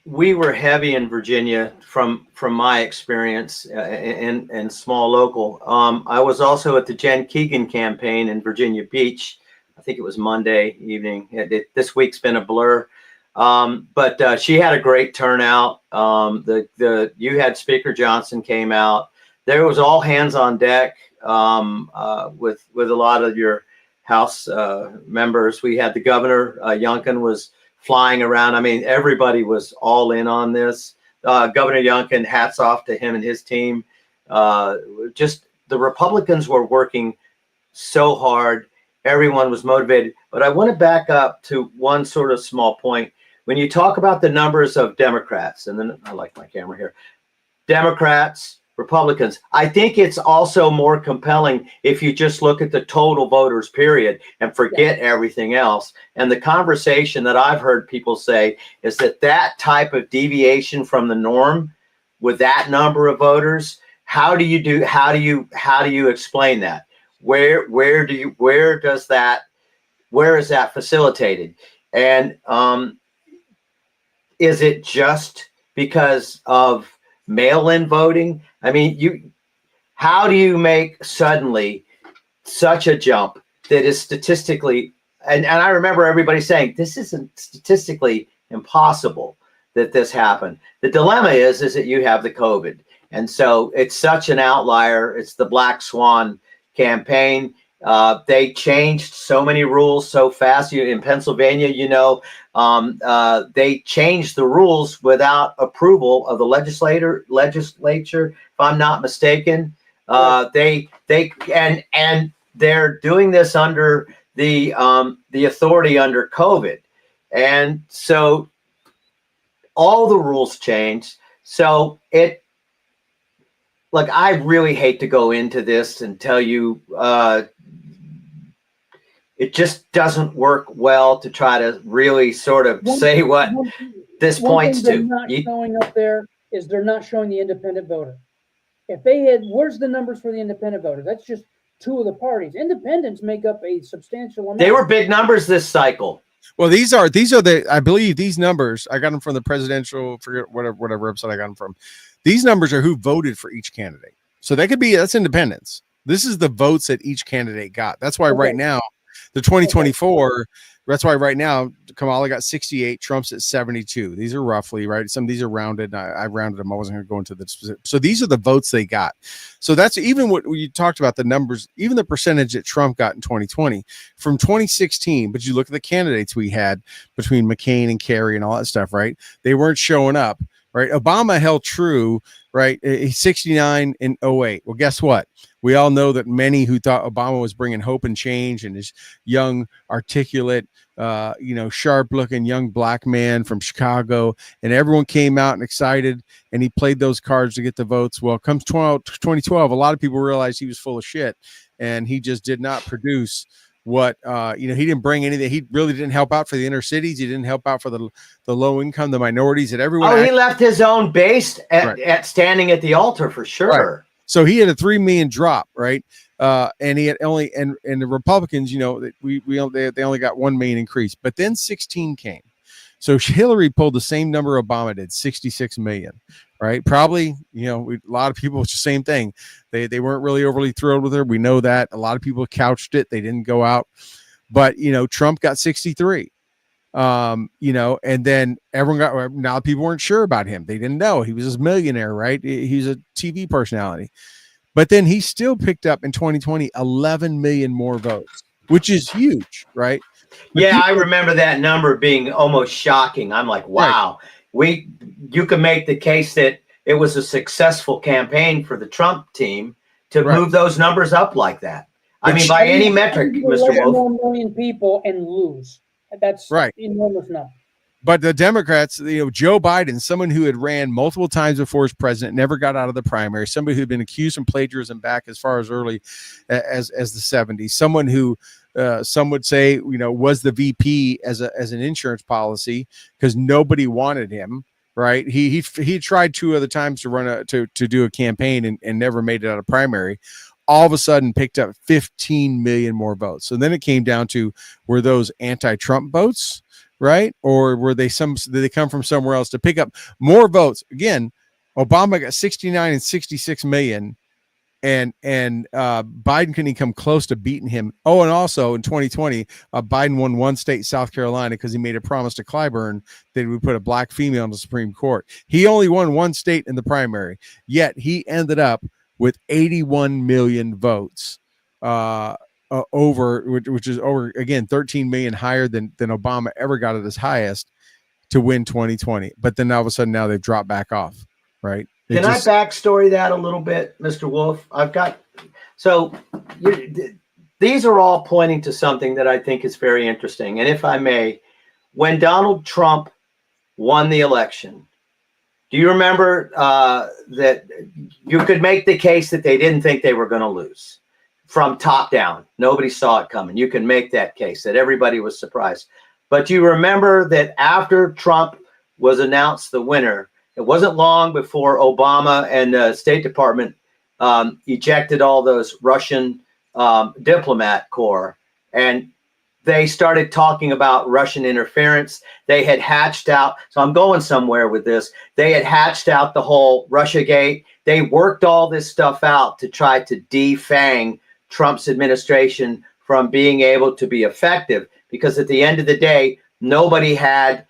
We were heavy in Virginia from my experience in small local. I was also at the Jen Keegan campaign in Virginia Beach. I think it was Monday evening. This week's been a blur. But she had a great turnout. You had Speaker Johnson came out. There was all hands on deck with a lot of your House members. We had the governor, Youngkin, was flying around. I mean, everybody was all in on this. Governor Youngkin, hats off to him and his team. Just the Republicans were working so hard. Everyone was motivated. But I want to back up to one sort of small point. when you talk about the numbers of Democrats, and then I like my camera here, Democrats, Republicans, I think it's also more compelling if you just look at the total voters, period, and forget everything else. And the conversation that I've heard people say is that that type of deviation from the norm with that number of voters, how do you explain that? Where is that facilitated? And is it just because of mail-in voting? I mean, how do you make suddenly such a jump that is statistically, and I remember everybody saying, this isn't statistically impossible that this happened. The dilemma is that you have the COVID. And so it's such an outlier. It's the Black Swan campaign. They changed so many rules so fast. In Pennsylvania, they changed the rules without approval of the legislature, if I'm not mistaken. They're doing this under the authority under COVID, and so all the rules changed. So I really hate to go into this and tell you. It just doesn't work well to try to really sort of say what this points to. Not showing up there is they're not showing the independent voter. If they had, where's the numbers for the independent voter? That's just two of the parties. Independents make up a substantial amount. They were big numbers this cycle. Well, these are I believe these numbers, I got them from the presidential, forget whatever website I got them from. These numbers are who voted for each candidate. So that's independents. This is the votes that each candidate got. That's why right now, the 2024, that's why right now Kamala got 68, Trump's at 72. These are roughly, right? Some of these are rounded. I rounded them. I wasn't going to go into the specific. So these are the votes they got. So that's even what you talked about, the numbers, even the percentage that Trump got in 2020 from 2016. But you look at the candidates we had between McCain and Kerry and all that stuff, right? They weren't showing up, right? Obama held true, right? He's 69 in 08. Well, guess what? We all know that many who thought Obama was bringing hope and change, and his young, articulate, sharp-looking young black man from Chicago, and everyone came out and excited, and he played those cards to get the votes. Well, comes 2012, a lot of people realized he was full of shit, and he just did not produce what he didn't bring anything. He really didn't help out for the inner cities. He didn't help out for the low income, the minorities, and everyone. He left his own base at standing at the altar for sure. Right. So he had a 3 million drop, right? And he had only and the Republicans, they only got 1 million increase, but then 16 came. So Hillary pulled the same number Obama did, 66 million, right? Probably, a lot of people, it's the same thing. They weren't really overly thrilled with her. We know that. A lot of people couched it. They didn't go out, but Trump got 63. And then now people weren't sure about him. They didn't know he was a millionaire, right? He's a TV personality, but then he still picked up in 2020, 11 million more votes, which is huge, right? But I remember that number being almost shocking. I'm like, wow, you can make the case that it was a successful campaign for the Trump team to move those numbers up like that. I mean, by any metric, Mr. Wolf. 1 million people and lose. That's right. Enormous number. But the Democrats, Joe Biden, someone who had ran multiple times before as president, never got out of the primary, somebody who had been accused of plagiarism back as far as early as the 70s, someone who some would say, was the VP as an insurance policy because nobody wanted him. Right. He tried 2 other times to run to do a campaign and never made it out of primary. All of a sudden picked up 15 million more votes. So then it came down to, were those anti-Trump votes, right? Or did they come from somewhere else to pick up more votes? Again, Obama got 69 and 66 million, and Biden couldn't come close to beating him. Oh, and also in 2020, Biden won one state, South Carolina, because he made a promise to Clyburn that he would put a black female on the Supreme Court. He only won one state in the primary, yet he ended up with 81 million votes over, which is over, again, 13 million higher than Obama ever got at his highest to win 2020. But then all of a sudden now they've dropped back off, right? Can I backstory that a little bit, Mr. Wolf? These are all pointing to something that I think is very interesting. And if I may, when Donald Trump won the election. Do you remember that you could make the case that they didn't think they were going to lose from top down? Nobody saw it coming. You can make that case that everybody was surprised. But you remember that after Trump was announced the winner, it wasn't long before Obama and the State Department ejected all those Russian diplomat corps, and they started talking about Russian interference. They had hatched out, so I'm going somewhere with this. They had hatched out the whole Russiagate. They worked all this stuff out to try to defang Trump's administration from being able to be effective, because at the end of the day, nobody had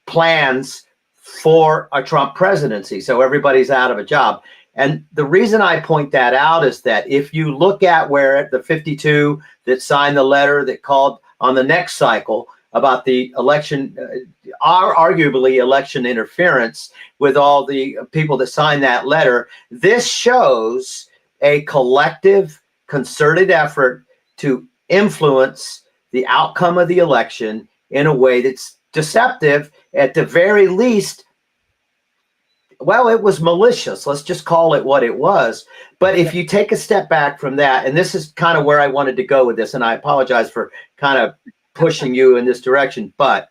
plans for a Trump presidency. So everybody's out of a job. And the reason I point that out is that if you look at where the 52 that signed the letter that called on the next cycle about the election, arguably election interference with all the people that signed that letter, this shows a collective, concerted effort to influence the outcome of the election in a way that's deceptive. At the very least, well, it was malicious. Let's just call it what it was. But if you take a step back from that, and this is kind of where I wanted to go with this, and I apologize for kind of pushing you in this direction, but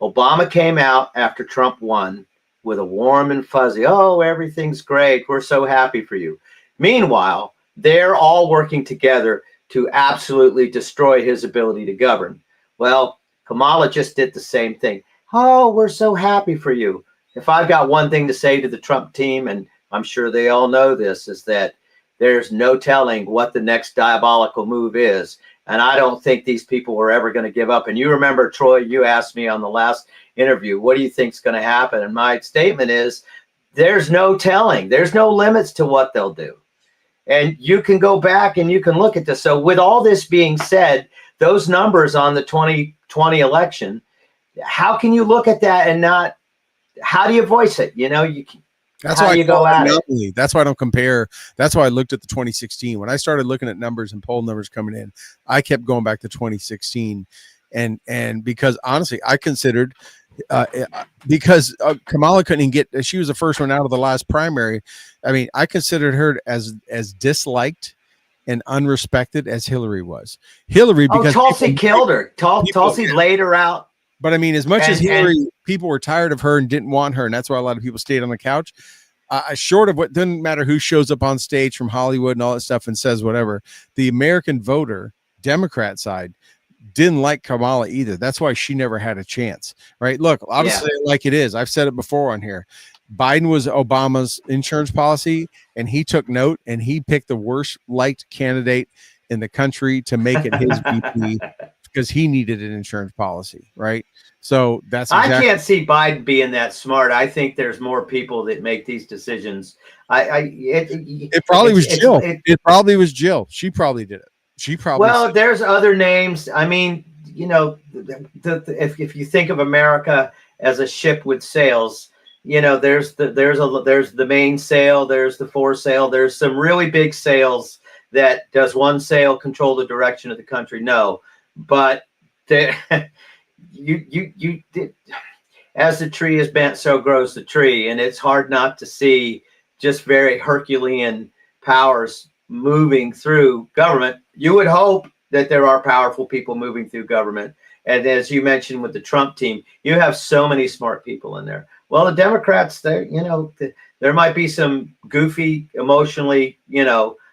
Obama came out after Trump won with a warm and fuzzy, oh, everything's great, we're so happy for you. Meanwhile, they're all working together to absolutely destroy his ability to govern. Well, Kamala just did the same thing. Oh, we're so happy for you. If I've got one thing to say to the Trump team, and I'm sure they all know this, is that there's no telling what the next diabolical move is. And I don't think these people were ever going to give up. And you remember, Troy, you asked me on the last interview, what do you think is going to happen? And my statement is, there's no telling. There's no limits to what they'll do. And you can go back and you can look at this. So with all this being said, those numbers on the 2020 election, how can you look at that and not, how do you voice it? You know, that's why you go at it. That's why I don't compare. That's why I looked at the 2016. When I started looking at numbers and poll numbers coming in, I kept going back to 2016. And because honestly, I considered because Kamala couldn't even get, she was the first one out of the last primary. I mean, I considered her as disliked and unrespected as Hillary was. Hillary, because Tulsi killed her. Tulsi laid her out. But I mean, as much as Hillary, people were tired of her and didn't want her, and that's why a lot of people stayed on the couch. Short of what, doesn't matter who shows up on stage from Hollywood and all that stuff and says whatever, the American voter, Democrat side, didn't like Kamala either. That's why she never had a chance, right? Look, I'll just say it like it is. I've said it before on here. Biden was Obama's insurance policy, and he took note, and he picked the worst liked candidate in the country to make it his VP. Because he needed an insurance policy, right? So that's exactly. I can't see Biden being that smart. I think there's more people that make these decisions. It probably was Jill. It probably was Jill. She probably did it. She probably. Well, there's other names. I mean, you know, if you think of America as a ship with sails, you know, there's the main sail, there's the foresail, there's some really big sails that does one sail control the direction of the country? No. But you did, as the tree is bent, so grows the tree, and it's hard not to see just very Herculean powers moving through government. You would hope that there are powerful people moving through government, and as you mentioned with the Trump team, you have so many smart people in there. Well, the Democrats, there might be some goofy, emotionally,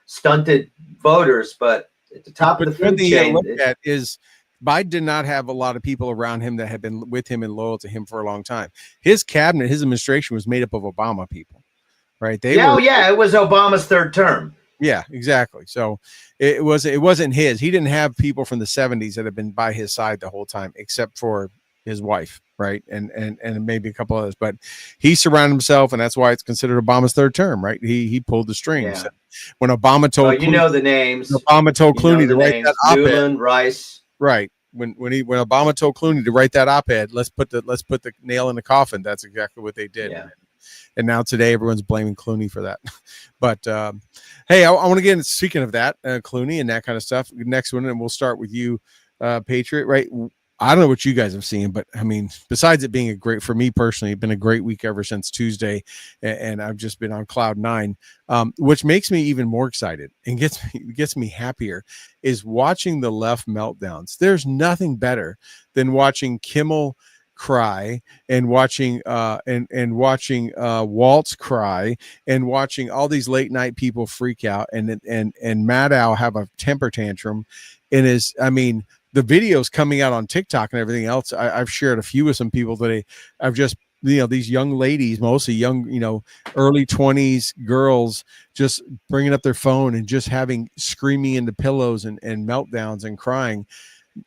stunted voters, but at the top of the food chain, is Biden did not have a lot of people around him that had been with him and loyal to him for a long time. His cabinet, his administration was made up of Obama people, right? It was Obama's third term. Yeah, exactly. So it wasn't his. He didn't have people from the 70s that have been by his side the whole time, except for his wife, right? And maybe a couple others, but he surrounded himself, and that's why it's considered Obama's third term, right? He pulled the strings. Yeah. When Obama told Clooney, the names. Obama told Clooney to write that op-ed. Newland, Rice. Right. When Obama told Clooney to write that op-ed, let's put the nail in the coffin. That's exactly what they did. Yeah. And now today everyone's blaming Clooney for that. But hey, I want to get into, speaking of that, Clooney and that kind of stuff. Next one, and we'll start with you, Patriot. Right? I don't know what you guys have seen, but I mean, besides it being for me personally, it's been a great week ever since Tuesday, and I've just been on cloud nine, which makes me even more excited and gets me happier is watching the left meltdowns. There's nothing better than watching Kimmel cry and watching watching Waltz cry and watching all these late night people freak out and Maddow have a temper tantrum. The videos coming out on TikTok and everything else. I've shared a few with some people that I've just, these young ladies, mostly young, early 20s girls, just bringing up their phone and just screaming into pillows and meltdowns and crying.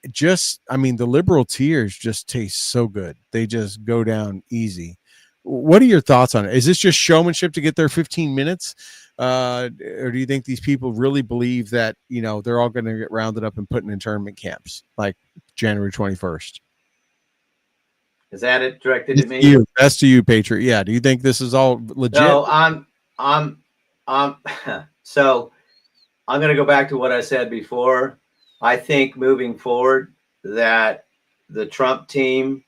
The liberal tears just taste so good. They just go down easy. What are your thoughts on it? Is this just showmanship to get their 15 minutes? Or do you think these people really believe that, they're all going to get rounded up and put in internment camps like January 21st? Is that it directed at me? That's to you, Patriot. Yeah. Do you think this is all legit? No, so I'm going to go back to what I said before. I think moving forward that the Trump team,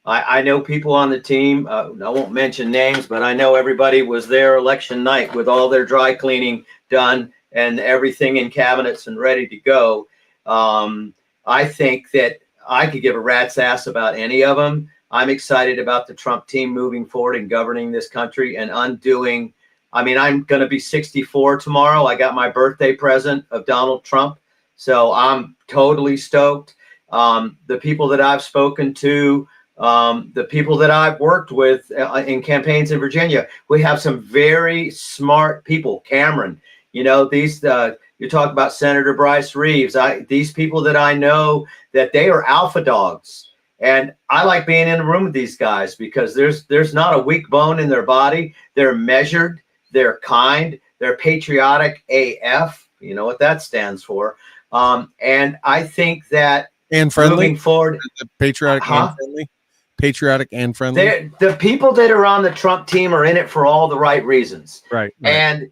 I know people on the team, I won't mention names, but I know everybody was there election night with all their dry cleaning done and everything in cabinets and ready to go. I think that I could give a rat's ass about any of them. I'm excited about the Trump team moving forward and governing this country and undoing. I'm going to be 64 tomorrow. I got my birthday present of Donald Trump. So I'm totally stoked. The people that I've spoken to, the people that I've worked with in campaigns in Virginia, we have some very smart people. Cameron, you talk about Senator Bryce Reeves. These people that I know, that they are alpha dogs. And I like being in the room with these guys because there's not a weak bone in their body. They're measured, they're kind, they're patriotic AF. You know what that stands for. And I think that and friendly moving forward, patriotic and friendly. Patriotic and friendly. The people that are on the Trump team are in it for all the right reasons. Right. And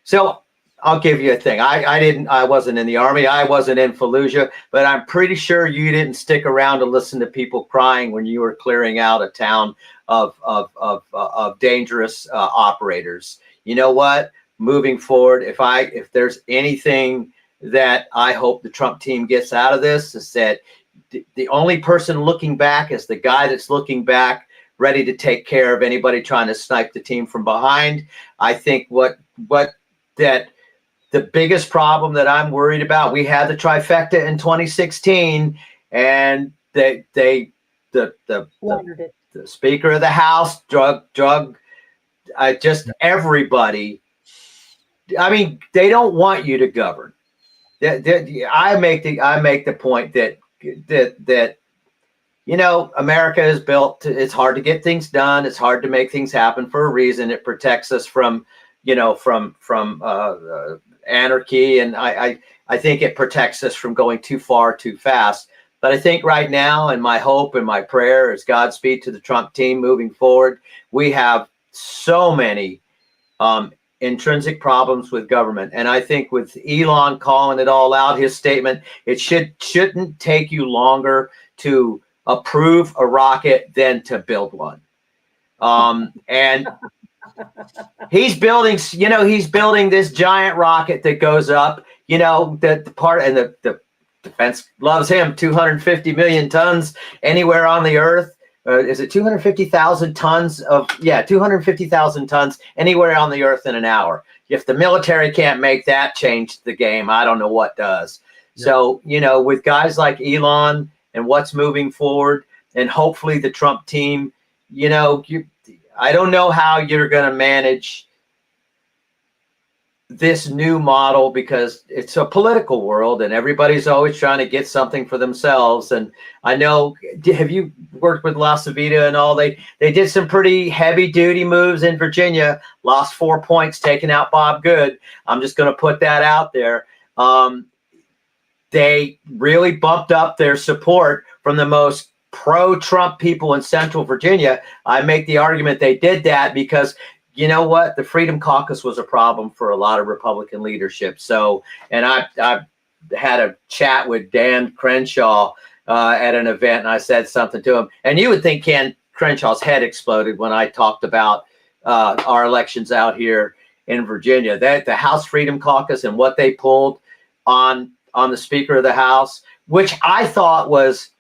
so I'll give you a thing. I wasn't in the army. I wasn't in Fallujah, but I'm pretty sure you didn't stick around to listen to people crying when you were clearing out a town of dangerous operators. You know what? Moving forward, if there's anything that I hope the Trump team gets out of this, is that the only person looking back is the guy that's looking back, ready to take care of anybody trying to snipe the team from behind. I think that the biggest problem that I'm worried about, we had the trifecta in 2016, and the Speaker of the House, everybody. They don't want you to govern. I make the point that America is built. It's hard to get things done. It's hard to make things happen for a reason. It protects us from anarchy, and I think it protects us from going too far too fast. But I think right now, and my hope and my prayer is Godspeed to the Trump team moving forward. We have so many intrinsic problems with government, and I think with Elon calling it all out, his statement, it shouldn't take you longer to approve a rocket than to build one. And he's building this giant rocket that goes up, the defense loves him, 250 million tons anywhere on the earth. Is it 250,000 tons 250,000 tons anywhere on the earth in an hour. If the military can't make that change the game, I don't know what does. Yeah. So, with guys like Elon and what's moving forward, and hopefully the Trump team, I don't know how you're going to manage this new model, because it's a political world and everybody's always trying to get something for themselves. And I know, have you worked with La Civita and all? They did some pretty heavy duty moves in Virginia, lost 4 points, taking out Bob Good. I'm just going to put that out there. They really bumped up their support from the most pro-Trump people in Central Virginia. I make the argument they did that because you know what? The Freedom Caucus was a problem for a lot of Republican leadership. So, and I had a chat with Dan Crenshaw at an event, and I said something to him. And you would think Ken Crenshaw's head exploded when I talked about our elections out here in Virginia. That the House Freedom Caucus and what they pulled on the Speaker of the House, which I thought was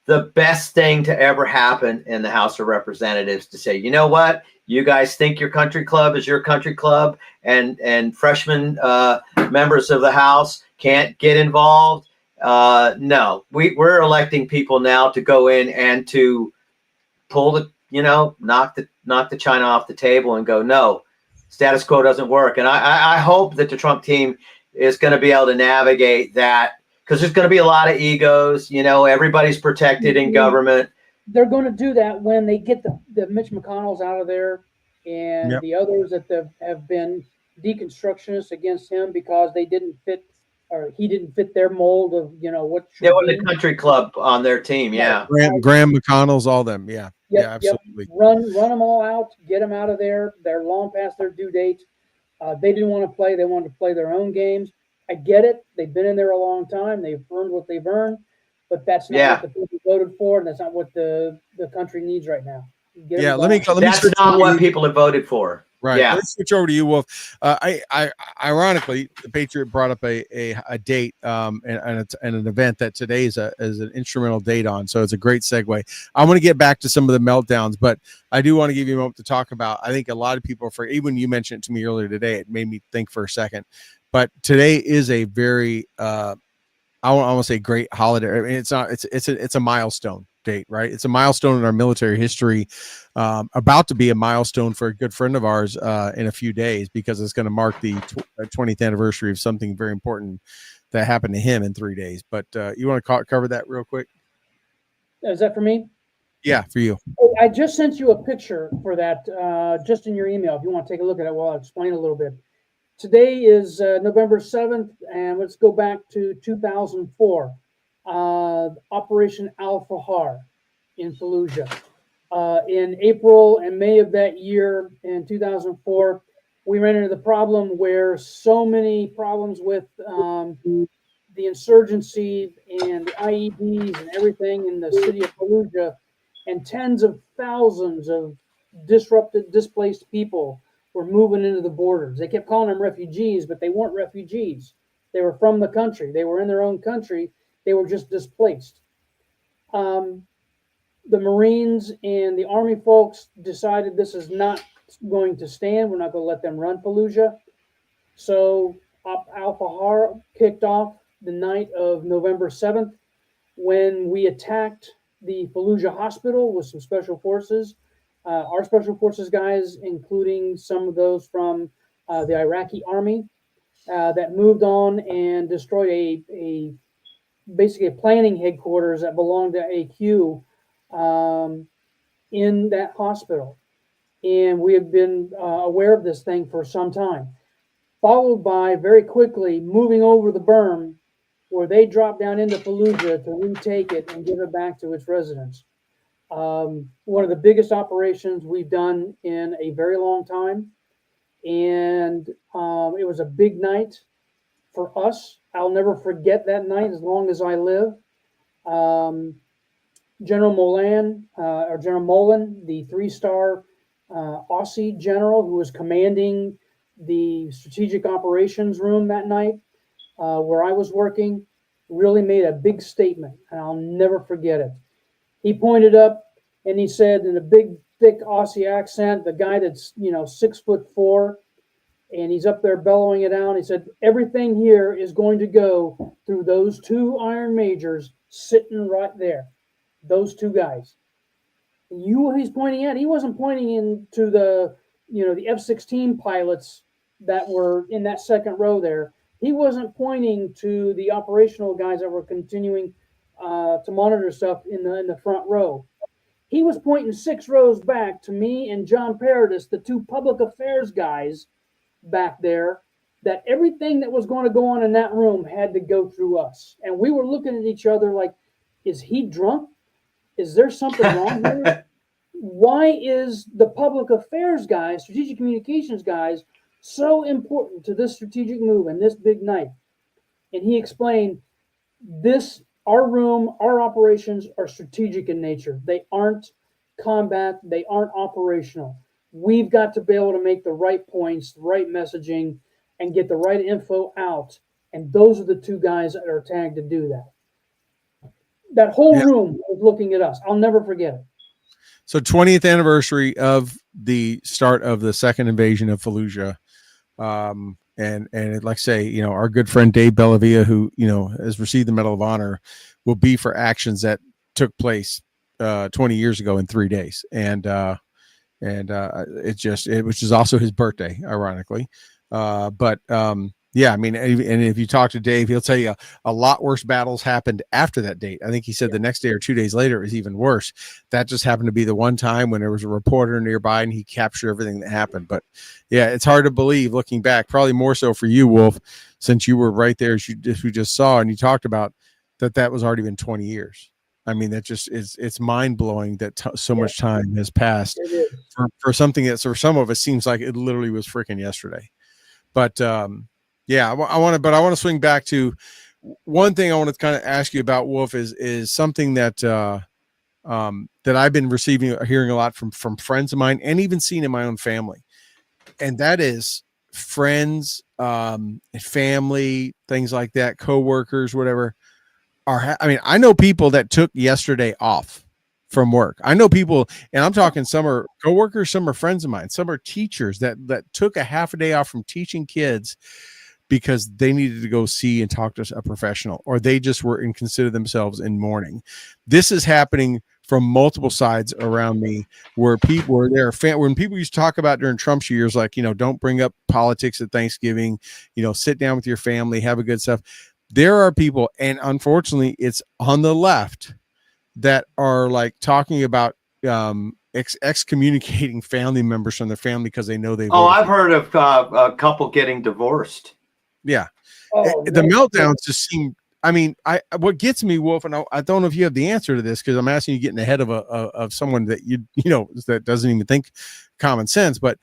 the best thing to ever happen in the House of Representatives, to say, you know what, you guys think your country club is your country club, and freshman members of the House can't get involved. No, we're electing people now to go in and to pull the, knock the China off the table and go, no, status quo doesn't work. And I hope that the Trump team is going to be able to navigate that, because there's going to be a lot of egos. Everybody's protected in government. They're going to do that when they get the Mitch McConnells out of there, and the others that have been deconstructionists against him because they didn't fit, or he didn't fit their mold of what should They want be. the country club on their team. Yeah, Graham McConnell's, all them. Yeah, absolutely. Run them all out. Get them out of there. They're long past their due date. They didn't want to play. They wanted to play their own games. I get it. They've been in there a long time. They've earned what they've earned, but that's not what the people voted for, and that's not what the country needs right now. Let me That's not what people have voted for. Right. Yeah. Let's switch over to you, Wolf. I ironically, the Patriot brought up a date and an event that today is an instrumental date on. So it's a great segue. I want to get back to some of the meltdowns, but I do want to give you a moment to talk about. I think a lot of people, even you mentioned it to me earlier today, it made me think for a second. But today is a very I want to say great holiday. I mean, it's not. It's a milestone date, right? It's a milestone in our military history. About to be a milestone for a good friend of ours in a few days, because it's going to mark the 20th anniversary of something very important that happened to him in 3 days. But you want to cover that real quick? Is that for me? Yeah, for you. I just sent you a picture for that, just in your email. If you want to take a look at it while I explain a little bit. Today is November 7th, and let's go back to 2004. Operation Al-Fahar in Fallujah. In April and May of that year, in 2004, we ran into the problem where so many problems with the insurgency and the IEDs and everything in the city of Fallujah, and tens of thousands of displaced people were moving into the borders. They kept calling them refugees, but they weren't refugees. They were from the country. They were in their own country. They were just displaced. The Marines and the Army folks decided this is not going to stand. We're not going to let them run Fallujah. So Al-Fahar kicked off the night of November 7th when we attacked the Fallujah hospital with some special forces. Our special forces guys, including some of those from the Iraqi army, that moved on and destroyed basically a planning headquarters that belonged to AQ in that hospital. And we have been aware of this thing for some time, followed by very quickly moving over the berm, where they dropped down into Fallujah to retake it and give it back to its residents. One of the biggest operations we've done in a very long time. And it was a big night for us. I'll never forget that night as long as I live. General Molan, the 3-star Aussie general who was commanding the strategic operations room that night, where I was working, really made a big statement, and I'll never forget it. He pointed up and he said in a big, thick Aussie accent, the guy that's 6'4", and he's up there bellowing it out. He said, "Everything here is going to go through those 2 Iron Majors sitting right there, those 2 guys." And he's pointing at. He wasn't pointing into the F-16 pilots that were in that second row there. He wasn't pointing to the operational guys that were continuing to monitor stuff in the front row. He was pointing 6 rows back to me and John Paradis, the 2 public affairs guys back there, that everything that was going to go on in that room had to go through us. And we were looking at each other like, is he drunk? Is there something wrong here? Why is the public affairs guys, strategic communications guys, so important to this strategic move and this big night? And he explained, this our operations are strategic in nature. They aren't combat. They aren't operational. We've got to be able to make the right points, the right messaging, and get the right info out. And those are the two guys that are tagged to do that. That whole Yeah. room was looking at us. I'll never forget it. So 20th anniversary of the start of the second invasion of Fallujah. And like I say, you know, our good friend Dave Bellavia, who, you know, has received the Medal of Honor, will be for actions that took place 20 years ago in 3 days. And it which is also his birthday, ironically. Yeah, I mean, and if you talk to Dave, he'll tell you a lot worse battles happened after that date. I think he said the next day or 2 days later it was even worse. That just happened to be the one time when there was a reporter nearby and he captured everything that happened. But yeah, it's hard to believe looking back, probably more so for you, Wolf, since you were right there as we just saw, and you talked about that was already been 20 years. I mean, that just it's mind blowing that so much time has passed for something that for some of us seems like it literally was freaking yesterday. But yeah, I want to swing back to one thing I want to kind of ask you about, Wolf, is something that that I've been hearing a lot from friends of mine and even seen in my own family. And that is friends, family, things like that, coworkers, whatever. I mean, I know people that took yesterday off from work. I know people, and I'm talking some are coworkers, some are friends of mine, some are teachers that took a half a day off from teaching kids because they needed to go see and talk to a professional, or they just were and consider themselves in mourning. This is happening from multiple sides around me, where people were there. When people used to talk about during Trump's years, like, you know, don't bring up politics at Thanksgiving, you know, sit down with your family, have a good stuff. There are people, and unfortunately it's on the left, that are like talking about excommunicating family members from their family because they know they voted. I've heard of a couple getting divorced. Yeah. The meltdowns just seem, I mean, what gets me, Wolf, and I don't know if you have the answer to this because I'm asking you getting ahead of someone that you know that doesn't even think common sense, but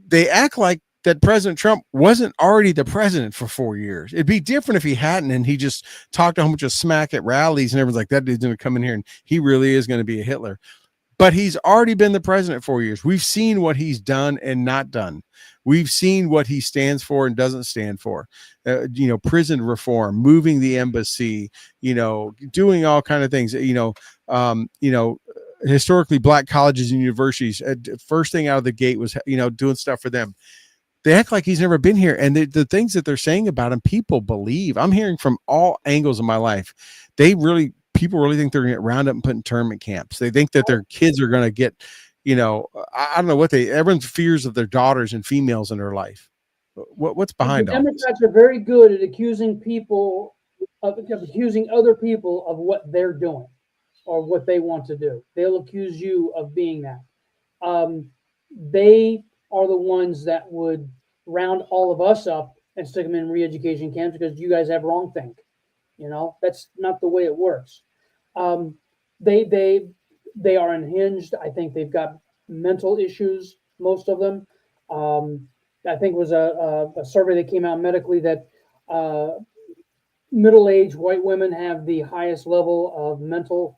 they act like that President Trump wasn't already the president for 4 years. It'd be different if he hadn't, and he just talked a whole bunch of smack at rallies and everyone's like, that dude's going to come in here and he really is going to be a Hitler. But he's already been the president 4 years. We've seen what he's done and not done. We've seen what he stands for and doesn't stand for. You know, prison reform, moving the embassy, you know, doing all kind of things. You know, historically black colleges and universities. First thing out of the gate was, you know, doing stuff for them. They act like he's never been here. And the things that they're saying about him, people believe. I'm hearing from all angles of my life. People really think they're going to get rounded up and put in internment camps. They think that their kids are going to get, you know, I don't know everyone's fears of their daughters and females in their life. What's behind the all Democrats this? Are very good at accusing other people of what they're doing or what they want to do. They'll accuse you of being that. They are the ones that would round all of us up and stick them in re-education camps because you guys have wrongthink. You know, that's not the way it works. They are unhinged. I think they've got mental issues, most of them. I think it was a survey that came out medically that middle-aged white women have the highest level of mental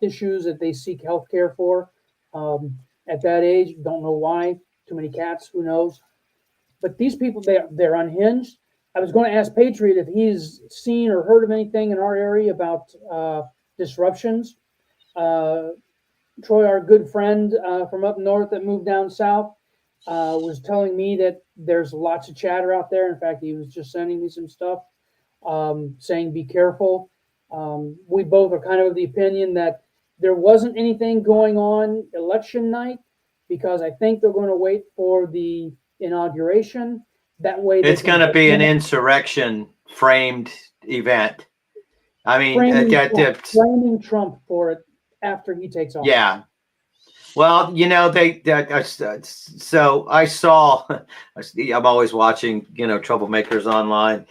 issues that they seek health care for. At that age, don't know why. Too many cats, who knows? But these people, they're unhinged. I was going to ask Patriot if he's seen or heard of anything in our area about disruptions. Troy, our good friend from up north that moved down south, was telling me that there's lots of chatter out there. In fact, he was just sending me some stuff saying be careful. We both are kind of the opinion that there wasn't anything going on election night because I think they're going to wait for the inauguration. That way, it's going to be an insurrection framed event. I mean, framing Trump for it after he takes off. Yeah. Well, you know, so I saw, I'm always watching, you know, troublemakers online.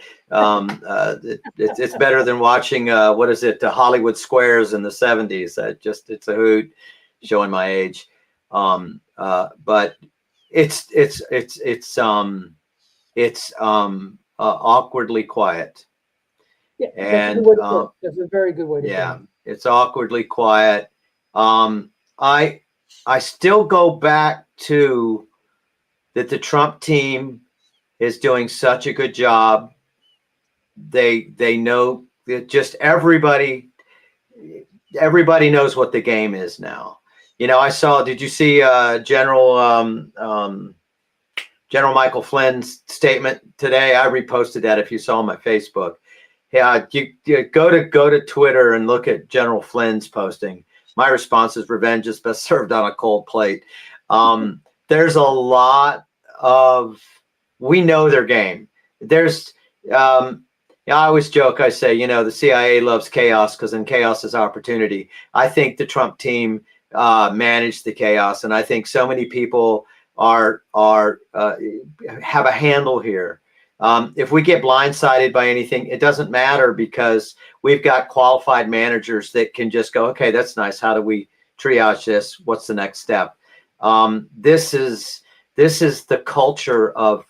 It's better than watching, what is it? Hollywood Squares in the 70s. It's a hoot, showing my age. But it's awkwardly quiet. Yeah, that's a And good way to put it. That's a very good way to yeah, put it. it's awkwardly quiet. I still go back to that the Trump team is doing such a good job. They know that just everybody knows what the game is now. You know, I saw. Did you see General Michael Flynn's statement today? I reposted that if you saw my Facebook. Yeah, you go to Twitter and look at General Flynn's posting. My response is revenge is best served on a cold plate. There's a lot of, we know their game. There's I always joke, I say, the CIA loves chaos because in chaos is opportunity. I think the Trump team managed the chaos, and I think so many people are have a handle here. If we get blindsided by anything, it doesn't matter because we've got qualified managers that can just go, okay, that's nice. How do we triage this? What's the next step? This is the culture of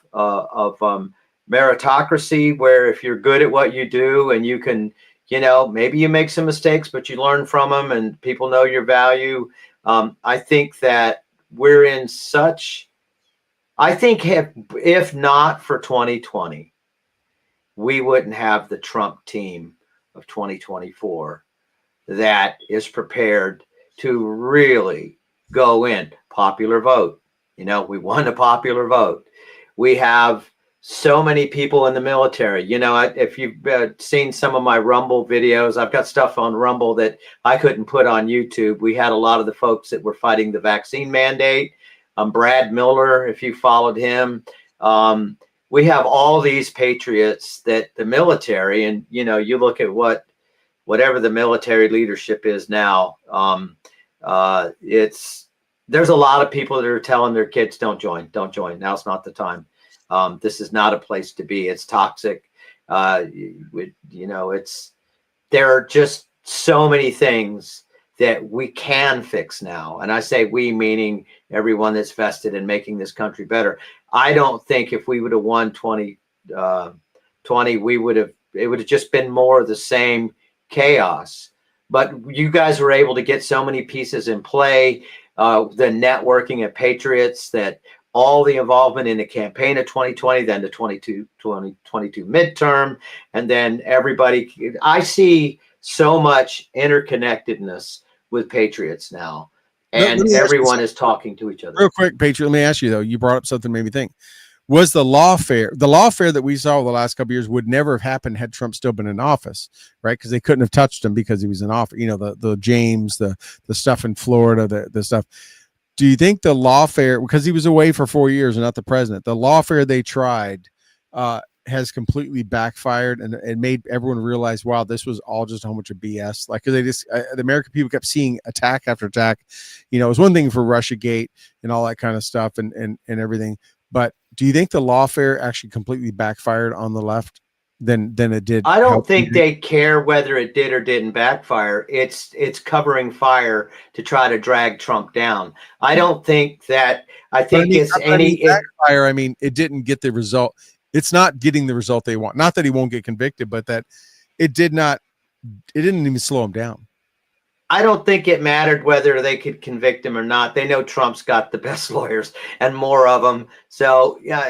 meritocracy, where if you're good at what you do and you can, maybe you make some mistakes, but you learn from them and people know your value. I think that we're in such, I think if not for 2020, we wouldn't have the Trump team of 2024 that is prepared to really go in. Popular vote. We won a popular vote. We have so many people in the military. If you've seen some of my Rumble videos, I've got stuff on Rumble that I couldn't put on YouTube. We had a lot of the folks that were fighting the vaccine mandate. Brad Miller, if you followed him. We have all these patriots that the military, and you look at whatever the military leadership is now. There's a lot of people that are telling their kids, don't join. Now's not the time. This is not a place to be. It's toxic. There are just so many things that we can fix now. And I say we, meaning everyone that's vested in making this country better. I don't think if we would have won 2020, it would have just been more of the same chaos. But you guys were able to get so many pieces in play, the networking of patriots, that all the involvement in the campaign of 2020, then the 2022 midterm, and then everybody. I see so much interconnectedness with patriots now, and everyone is talking to each other. Real quick, Patriot, let me ask you though, you brought up something that made me think. Was the lawfare that we saw the last couple of years would never have happened had Trump still been in office, right? Because they couldn't have touched him because he was in office. The James, the stuff in Florida, the stuff. Do you think the lawfare, because he was away for 4 years and not the president, the lawfare they tried has completely backfired and made everyone realize, wow, this was all just a whole bunch of BS. Like, they just, the American people kept seeing attack after attack. It was one thing for Russiagate and all that kind of stuff and everything. But do you think the lawfare actually completely backfired on the left than it did? I don't think they care whether it did or didn't backfire. It's covering fire to try to drag Trump down. I don't think that. I think backfire. I mean, it didn't get the result. It's not getting the result they want. Not that he won't get convicted, but that it didn't even slow him down. I don't think it mattered whether they could convict him or not. They know Trump's got the best lawyers and more of them. So yeah,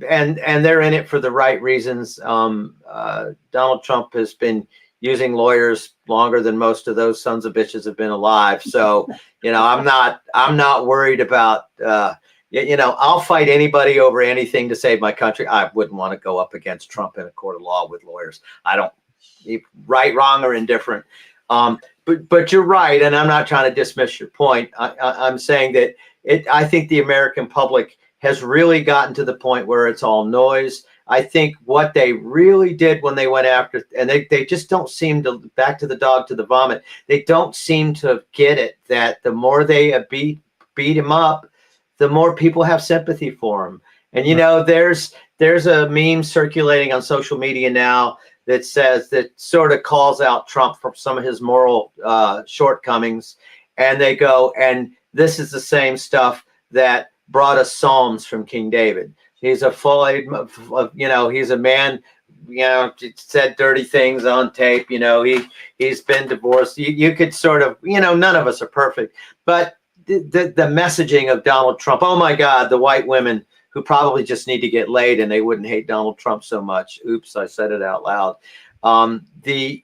and they're in it for the right reasons. Donald Trump has been using lawyers longer than most of those sons of bitches have been alive. So I'm not worried about. I'll fight anybody over anything to save my country. I wouldn't want to go up against Trump in a court of law with lawyers. I don't, right, wrong, or indifferent. But you're right, and I'm not trying to dismiss your point. I'm saying that I think the American public has really gotten to the point where it's all noise. I think what they really did when they went after, and they just don't seem to, back to the dog to the vomit, they don't seem to get it, that the more they beat him up, the more people have sympathy for him. And, there's a meme circulating on social media now that sort of calls out Trump for some of his moral shortcomings. And they go, and this is the same stuff that brought us Psalms from King David. He's he's a man said dirty things on tape. He's been divorced. You could sort of, none of us are perfect, but the messaging of Donald Trump, oh my God, the white women who probably just need to get laid and they wouldn't hate Donald Trump so much. Oops, I said it out loud. Do you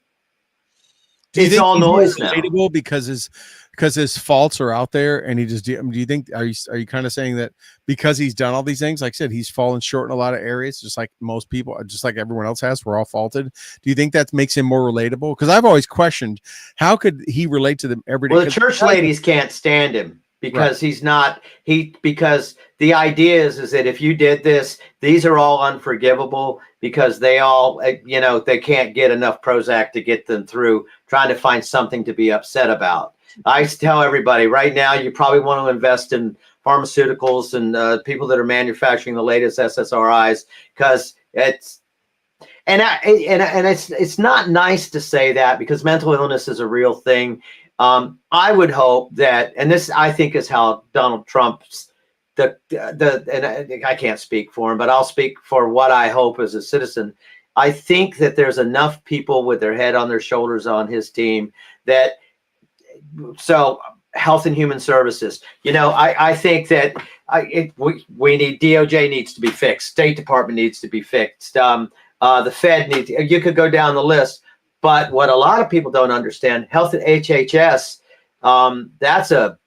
It's think all he's more noise now. relatable because his faults are out there, and do you think, are you kind of saying that because he's done all these things, like I said, he's fallen short in a lot of areas, just like most people, just like everyone else has, we're all faulted. Do you think that makes him more relatable? Because I've always questioned, how could he relate to them every day? Well, the church ladies can't stand him because he's not, because the idea is that if you did this, these are all unforgivable because they all, they can't get enough Prozac to get them through trying to find something to be upset about. I tell everybody right now, you probably want to invest in pharmaceuticals and people that are manufacturing the latest SSRIs, because it's not nice to say that, because mental illness is a real thing. I would hope that, and this I think is how Donald Trump's and I can't speak for him, but I'll speak for what I hope as a citizen. I think that there's enough people with their head on their shoulders on his team that, so Health and Human Services, I think that we need, DOJ needs to be fixed. State Department needs to be fixed. The Fed needs, you could go down the list. But what a lot of people don't understand, health at HHS, that's a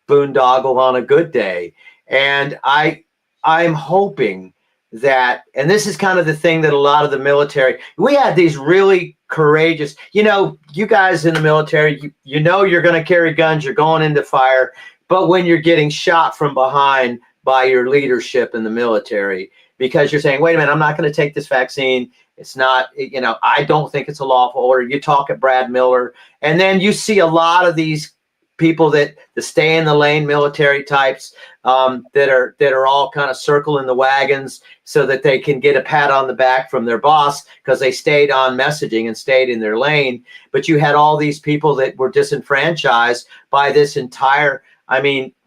boondoggle on a good day. And I'm hoping that, and this is kind of the thing that a lot of the military, we had these really courageous, you guys in the military, you're going to carry guns, you're going into fire, but when you're getting shot from behind by your leadership in the military, because you're saying, wait a minute, I'm not going to take this vaccine. It's not, I don't think it's a lawful order. You talk at Brad Miller, and then you see a lot of these people that the stay in the lane military types that are all kind of circling the wagons so that they can get a pat on the back from their boss because they stayed on messaging and stayed in their lane. But you had all these people that were disenfranchised by this entire,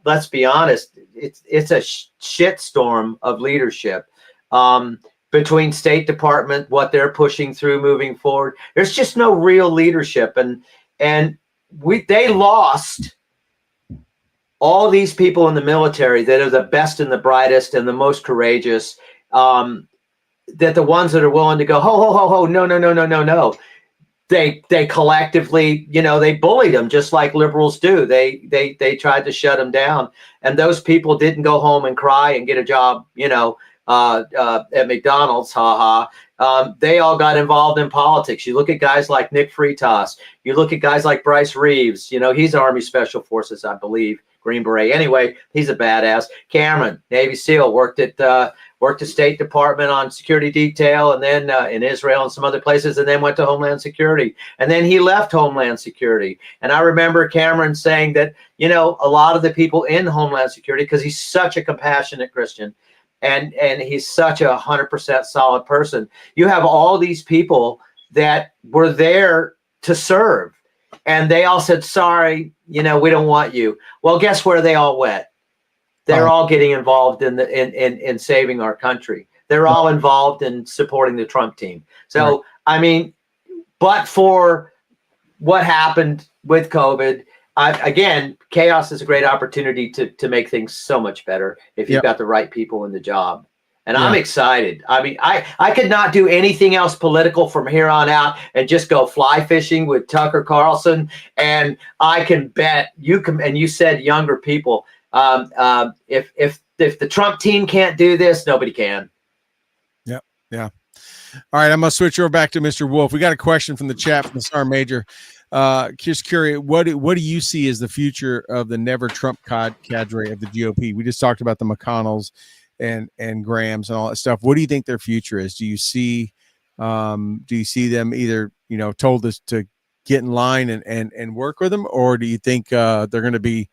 let's be honest, it's a shitstorm of leadership. Between State Department, what they're pushing through moving forward, there's just no real leadership, and they lost all these people in the military that are the best and the brightest and the most courageous. That the ones that are willing to go, no. They collectively, they bullied them just like liberals do. They tried to shut them down, and those people didn't go home and cry and get a job, at McDonald's, they all got involved in politics. You look at guys like Nick Freitas. You look at guys like Bryce Reeves. He's Army Special Forces, I believe, Green Beret. Anyway, he's a badass. Cameron, Navy SEAL, worked at State Department on security detail, and then in Israel and some other places, and then went to Homeland Security. And then he left Homeland Security. And I remember Cameron saying that, a lot of the people in Homeland Security, because he's such a compassionate Christian, and he's such 100% solid person. You have all these people that were there to serve, and they all said, sorry, we don't want you. Well, guess where they all went? They're all getting involved in saving our country. They're all involved in supporting the Trump team. So, but for what happened with COVID, again, chaos is a great opportunity to make things so much better if you've got the right people in the job. And I'm excited. I could not do anything else political from here on out and just go fly fishing with Tucker Carlson. And I can bet you can, and you said younger people, if the Trump team can't do this, nobody can. Yeah. All right, I'm gonna switch over back to Mr. Wolf. We got a question from the chat from the Star Major. Just curious, what do you see as the future of the never Trump cadre of the GOP? We just talked about the McConnells and Grahams and all that stuff. What do you think their future is? Do you see them either told to get in line and work with them, or do you think they're going to be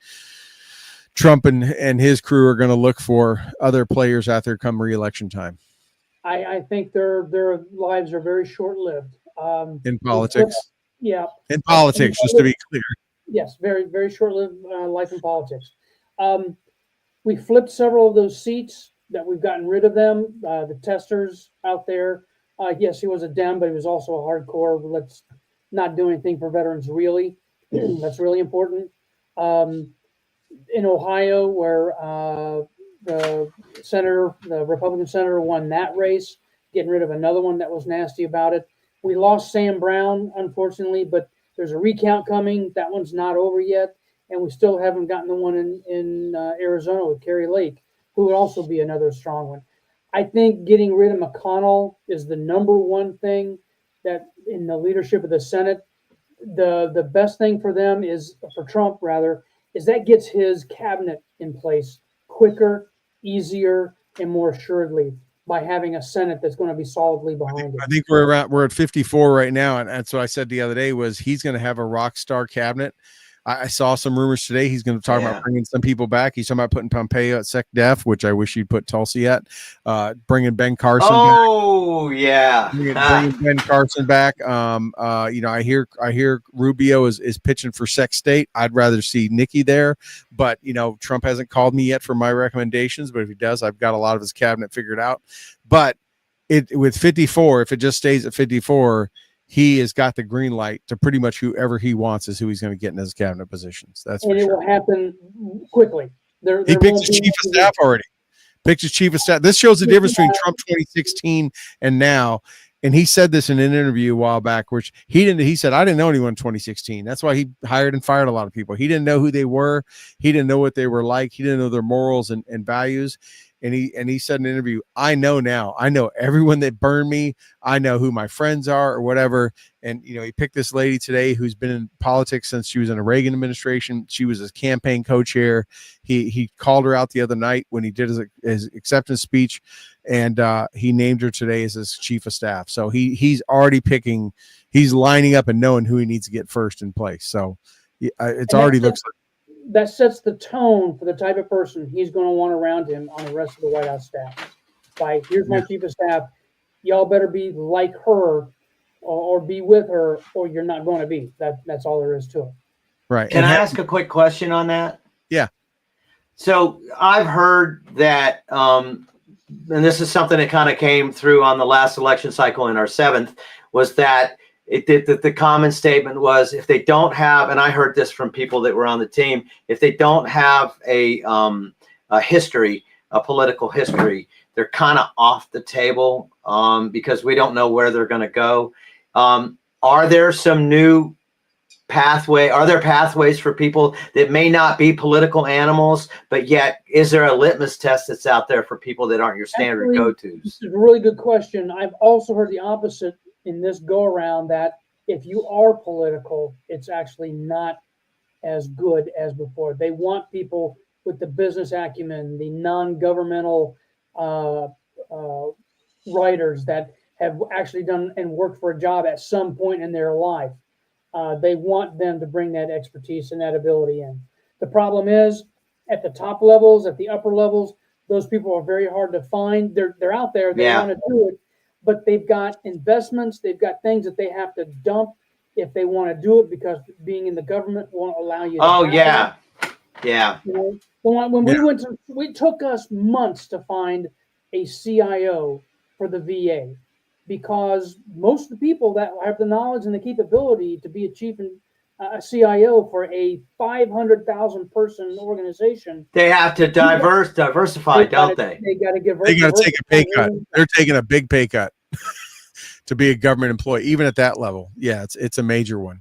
Trump and his crew are going to look for other players out there come re-election time? I think their lives are very short-lived. In politics? Yeah. In politics, just to be clear. Yes, very, very short-lived life in politics. We flipped several of those seats that we've gotten rid of them, the testers out there. Yes, he was a Dem, but he was also a hardcore. Let's not do anything for veterans, really. That's really important. Um, in Ohio, where the Republican senator, won that race, getting rid of another one that was nasty about it. We lost Sam Brown, unfortunately, but there's a recount coming. That one's not over yet, and we still haven't gotten the one in Arizona with Kerry Lake, who would also be another strong one. I think getting rid of McConnell is the number one thing that in the leadership of the Senate. The best thing for them is for Trump rather is that gets his cabinet in place quicker, easier, and more assuredly by having a Senate that's going to be solidly behind it. I think we're at 54 right now, and that's what I said the other day was he's going to have a rock star cabinet. I saw some rumors today he's going to talk about bringing some people back. He's talking about putting Pompeo at SecDef, which I wish he'd put Tulsi at. Bringing Ben Carson. Oh, yeah. Bringing Ben Carson back. I hear Rubio is pitching for Sec State. I'd rather see Nikki there, but Trump hasn't called me yet for my recommendations. But if he does, I've got a lot of his cabinet figured out. But with 54, if it just stays at 54. He has got the green light to pretty much whoever he wants is who he's going to get in his cabinet positions. That's and for it sure. will happen quickly. He picked his chief of staff already. Picked his chief of staff. This shows the difference between Trump 2016 and now. And he said this in an interview a while back, which he said, I didn't know anyone in 2016. That's why he hired and fired a lot of people. He didn't know who they were. He didn't know what they were like. He didn't know their morals and values. And he said in an interview, I know now. I know everyone that burned me. I know who my friends are or whatever. And, he picked this lady today who's been in politics since she was in the Reagan administration. She was his campaign co-chair. He called her out the other night when he did his acceptance speech, and he named her today as his chief of staff. So he's already picking, he's lining up and knowing who he needs to get first in place. So it's already looks like. That sets the tone for the type of person he's going to want around him on the rest of the White House staff. Like, here's my chief of staff. Y'all better be like her or be with her, or you're not going to be. That's all there is to it. Right. Can I ask a quick question on that? Yeah. So I've heard that, and this is something that kind of came through on the last election cycle in our 7th, was that the common statement was if they don't have, and I heard this from people that were on the team, if they don't have a history, a political history, they're kind of off the table because we don't know where they're going to go. Are there some new are there pathways for people that may not be political animals, but yet is there a litmus test that's out there for people that aren't your standard go-tos? This is a really good question. I've also heard the opposite in this go around, that if you are political, it's actually not as good as before. They want people with the business acumen, the non-governmental writers that have actually done and worked for a job at some point in their life. They want them to bring that expertise and that ability in. The problem is at the top levels, at the upper levels, those people are very hard to find. They're out there. They want to do it, but they've got investments. They've got things that they have to dump if they want to do it, because being in the government won't allow you to. Yeah. When we went to, it took us months to find a CIO for the VA, because most of the people that have the knowledge and the capability to be a chief and a CIO for a 500,000 person organization, they have to diversify, don't they? They got to take a pay cut. They're taking a big pay cut to be a government employee, even at that level. Yeah, it's a major one.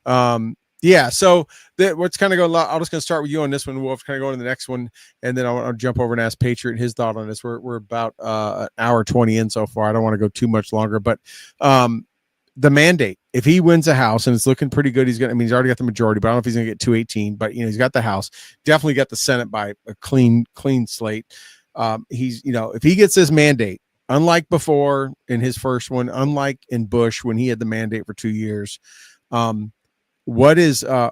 So what's kind of going. I'm just going to start with you on this one. We'll kind of go to the next one, and then I'll jump over and ask Patriot his thought on this. We're about an hour 20 in so far. I don't want to go too much longer, but the mandate, if he wins the House, and it's looking pretty good, he's already got the majority, but I don't know if he's going to get 218. But he's got the House, definitely got the Senate by a clean slate. If he gets this mandate, unlike before in his first one, unlike in Bush when he had the mandate for 2 years. What are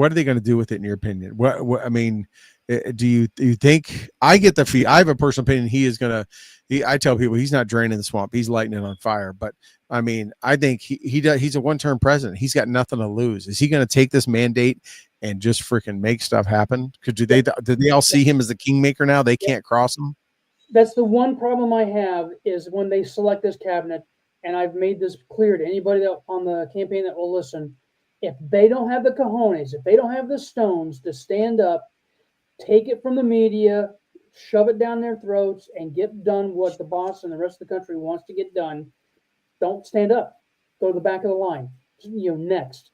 they going to do with it in your opinion? What I mean, do you think, I get the feel, I have a personal opinion, he is going to, I tell people he's not draining the swamp, he's lighting it on fire. But I mean, I think he's a one-term president. He's got nothing to lose. Is he going to take this mandate and just freaking make stuff happen? Do they all see him as the kingmaker now? They can't cross him. That's the one problem I have, is when they select this cabinet, and I've made this clear to anybody that on the campaign that will listen, if they don't have the cojones, if they don't have the stones to stand up, take it from the media, shove it down their throats, and get done what the boss and the rest of the country wants to get done, don't stand up. Go to the back of the line. Next.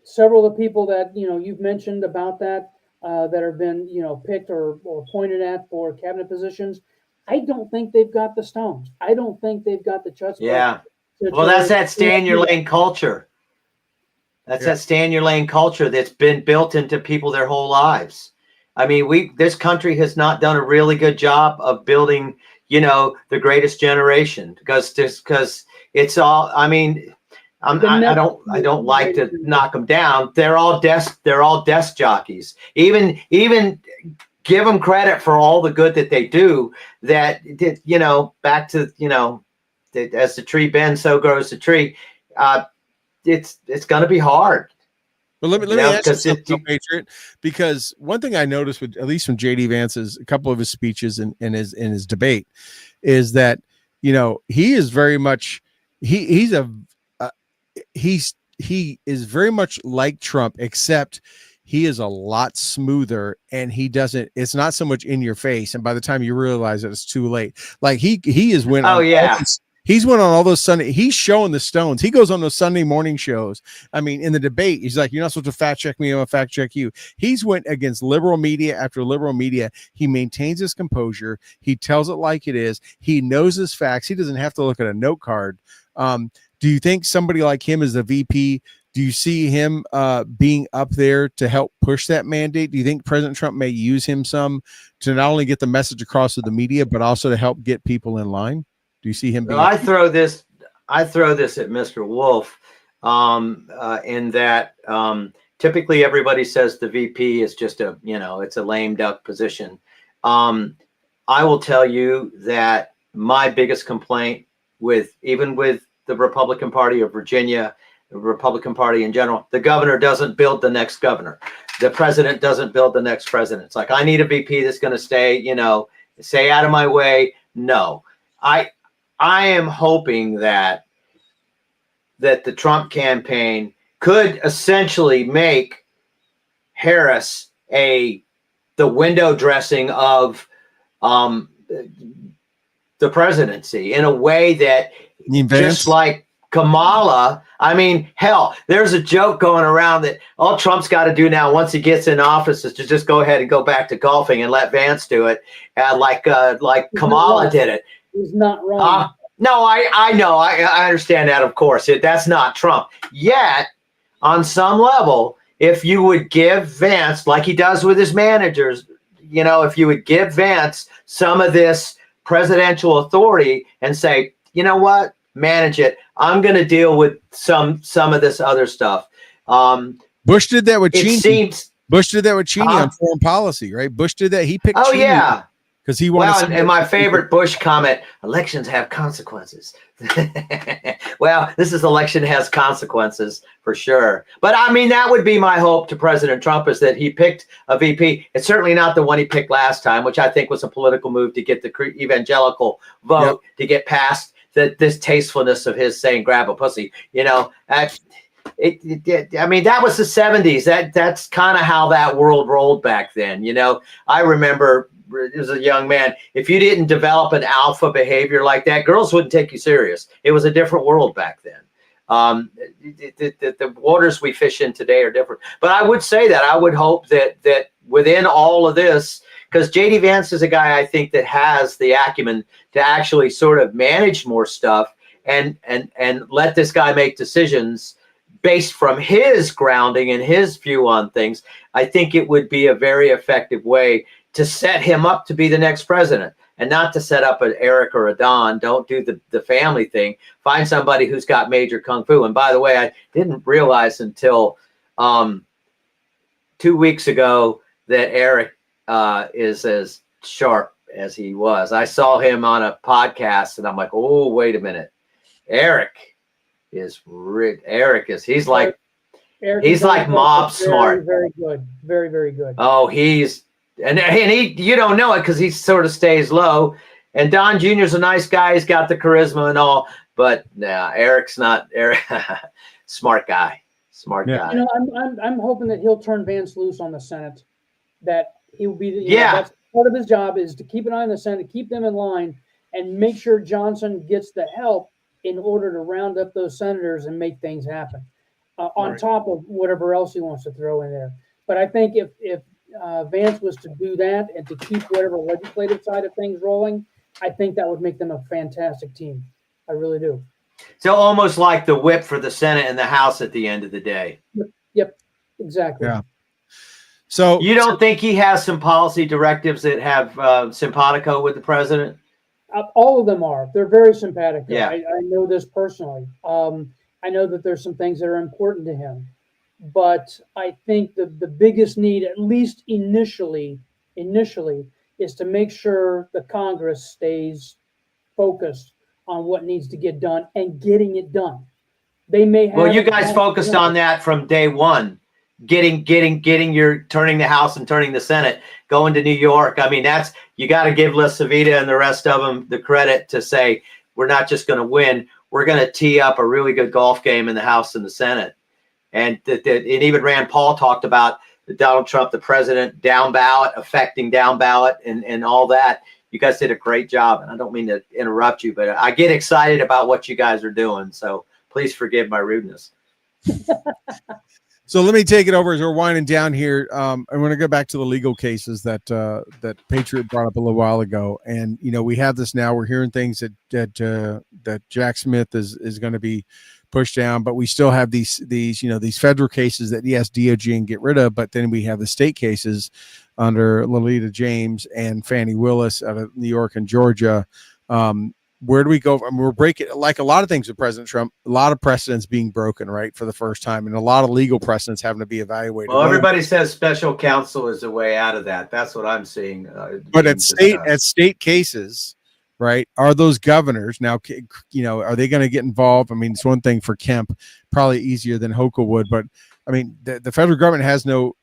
Several of the people that you've mentioned about that that have been picked or pointed at for cabinet positions, I don't think they've got the stones. I don't think they've got the chutzpah. Yeah. Well, that's that stay in your lane culture. That's that stay in your lane culture that's been built into people their whole lives. I mean, this country has not done a really good job of building, the greatest generation because it's all, I mean, I don't like to knock them down. They're all desk jockeys. Even give them credit for all the good that they do. That back to as the tree bends, so grows the tree. It's going to be hard. But let me ask you something, Patriot, because one thing I noticed with at least from JD Vance's a couple of his speeches and his debate is that he is very much he is very much like Trump, except he is a lot smoother and it's not so much in your face. And by the time you realize it, it's too late. Like he is when he's went on all those Sunday. He's showing the stones. He goes on those Sunday morning shows. I mean, in the debate, he's like, "You're not supposed to fact check me. I'm gonna fact check you." He's went against liberal media after liberal media. He maintains his composure. He tells it like it is. He knows his facts. He doesn't have to look at a note card. Do you think somebody like him as the VP? Do you see him being up there to help push that mandate? Do you think President Trump may use him some to not only get the message across to the media, but also to help get people in line? Do you see him being? I throw this at Mr. Wolf in that typically everybody says the VP is just it's a lame duck position. I will tell you that my biggest complaint with the Republican Party of Virginia, the Republican Party in general, the governor doesn't build the next governor. The president doesn't build the next president. It's like, I need a VP that's going to stay out of my way. No, I am hoping that the Trump campaign could essentially make Harris the window dressing of the presidency in a way that just like Kamala. I mean, hell, there's a joke going around that all Trump's got to do now once he gets in office is to just go ahead and go back to golfing and let Vance do it, like Kamala did it. He's not wrong. No, I know. I understand that, of course. That's not Trump. Yet, on some level, if you would give Vance, like he does with his managers, if you would give Vance some of this presidential authority and say, you know what, manage it. I'm going to deal with some of this other stuff. Bush did that with Cheney. Bush did that with Cheney on foreign policy, right? Bush did that. He picked Cheney. Yeah. Because he wanted. Well, and my favorite Bush comment: elections have consequences. Well, this election has consequences for sure. But I mean, that would be my hope to President Trump is that he picked a VP. It's certainly not the one he picked last time, which I think was a political move to get the evangelical vote to get past this tastefulness of his saying "grab a pussy." I mean, that was the 70s. That's kind of how that world rolled back then. I remember. As a young man, if you didn't develop an alpha behavior like that, girls wouldn't take you serious. It was a different world back then. The waters we fish in today are different. But I would say that I would hope that within all of this, because JD Vance is a guy I think that has the acumen to actually sort of manage more stuff and let this guy make decisions based from his grounding and his view on things. I think it would be a very effective way to set him up to be the next president and not to set up an Eric or a Don. Don't do the family thing. Find somebody who's got major kung fu. And by the way, I didn't realize until 2 weeks ago that Eric is as sharp as he was. I saw him on a podcast and I'm like, oh, wait a minute. Eric is he's like mob smart. Very good. Very, very good. Oh, and he, you don't know it because he sort of stays low. And Don Jr.'s a nice guy. He's got the charisma and all, but Eric's not. Eric, smart guy. Smart Yeah. guy. You know, I'm hoping that he'll turn Vance loose on the Senate. That he will be. That's part of his job is to keep an eye on the Senate, keep them in line, and make sure Johnson gets the help in order to round up those senators and make things happen. On top of whatever else he wants to throw in there. But I think if Vance was to do that and to keep whatever legislative side of things rolling, I think that would make them a fantastic team. I really do. So almost like the whip for the Senate and the House at the end of the day. Yep, exactly. Yeah. So you don't think he has some policy directives that have simpatico with the president? All of them are. They're very simpatico. Yeah. I know this personally. I know that there's some things that are important to him. But I think the biggest need, at least initially, is to make sure the Congress stays focused on what needs to get done and getting it done. They may have. Well, you guys focused on that from day one, getting your turning the House and turning the Senate, going to New York. I mean, you got to give LaCivita and the rest of them the credit to say we're not just going to win, we're going to tee up a really good golf game in the House and the Senate. And even Rand Paul talked about Donald Trump, the president, down ballot, affecting down ballot and all that. You guys did a great job. And I don't mean to interrupt you, but I get excited about what you guys are doing. So please forgive my rudeness. So let me take it over as we're winding down here. I want to go back to the legal cases that Patriot brought up a little while ago. And, we have this now. We're hearing things that Jack Smith is going to be pushed down, but we still have these federal cases that DOJ can get rid of, but then we have the state cases under Lolita James and Fannie Willis out of New York and Georgia. Where do we go? I mean, we're breaking, like a lot of things with President Trump, a lot of precedents being broken, right, for the first time, and a lot of legal precedents having to be evaluated. Well, everybody says special counsel is a way out of that. That's what I'm seeing. But at state cases, right, are those governors now, are they going to get involved? I mean, it's one thing for Kemp, probably easier than Hochul would, but I mean, the federal government has no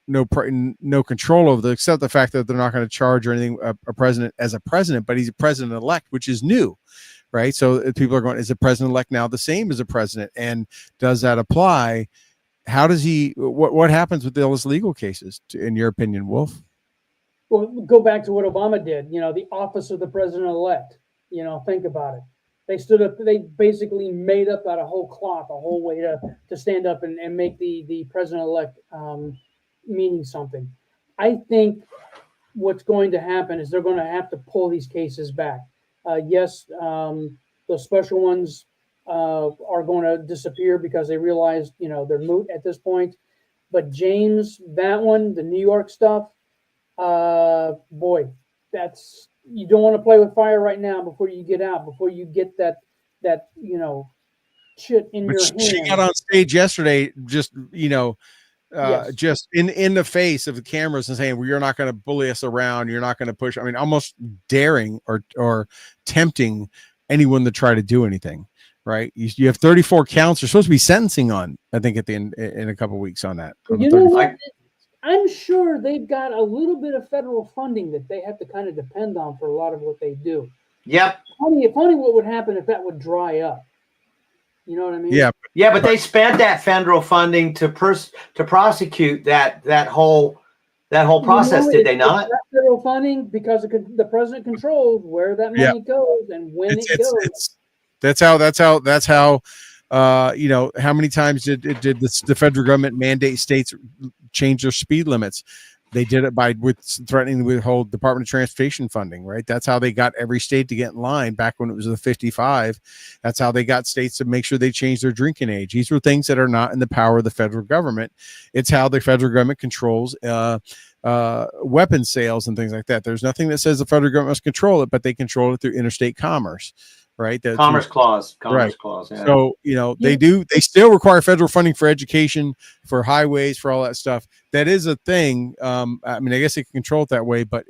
control over except the fact that they're not going to charge or anything a president as a president, but he's a president-elect, which is new, right? So people are going, is the president-elect now the same as a president? And does that apply? How does what happens with those legal cases, in your opinion, Wolf? Well, go back to what Obama did, the office of the president-elect. Think about it. They stood up, they basically made up out of whole cloth a whole way to stand up and make the president-elect meaning something. I think what's going to happen is they're going to have to pull these cases back. Yes, those special ones are going to disappear because they realize, they're moot at this point. But James, that one, the New York stuff, boy, you don't want to play with fire right now before you get out, before you get that shit in your hand. She got on stage yesterday, just Yes. just in the face of the cameras and saying, well, you're not going to bully us around. You're not going to push. I mean, almost daring or tempting anyone to try to do anything. Right. You have 34 counts. You're supposed to be sentencing on, I think, at the end in a couple of weeks on that. You know what? I'm sure they've got a little bit of federal funding that they have to kind of depend on for a lot of what they do. Yep. Funny what would happen if that would dry up. You know what I mean? Yeah. But they spent that federal funding to prosecute that whole process, did they not? That federal funding, because the president controls where that money goes and when it goes. That's how. How many times did the federal government mandate states change their speed limits? They did it with threatening to withhold Department of Transportation funding, right? That's how they got every state to get in line back when it was the 55. That's how they got states to make sure they changed their drinking age. These were things that are not in the power of the federal government. It's how the federal government controls weapon sales and things like that. There's nothing that says the federal government must control it, but they control it through interstate commerce. Right. Commerce clause. Yeah. So, they still require federal funding for education, for highways, for all that stuff. That is a thing. I guess they can control it that way, but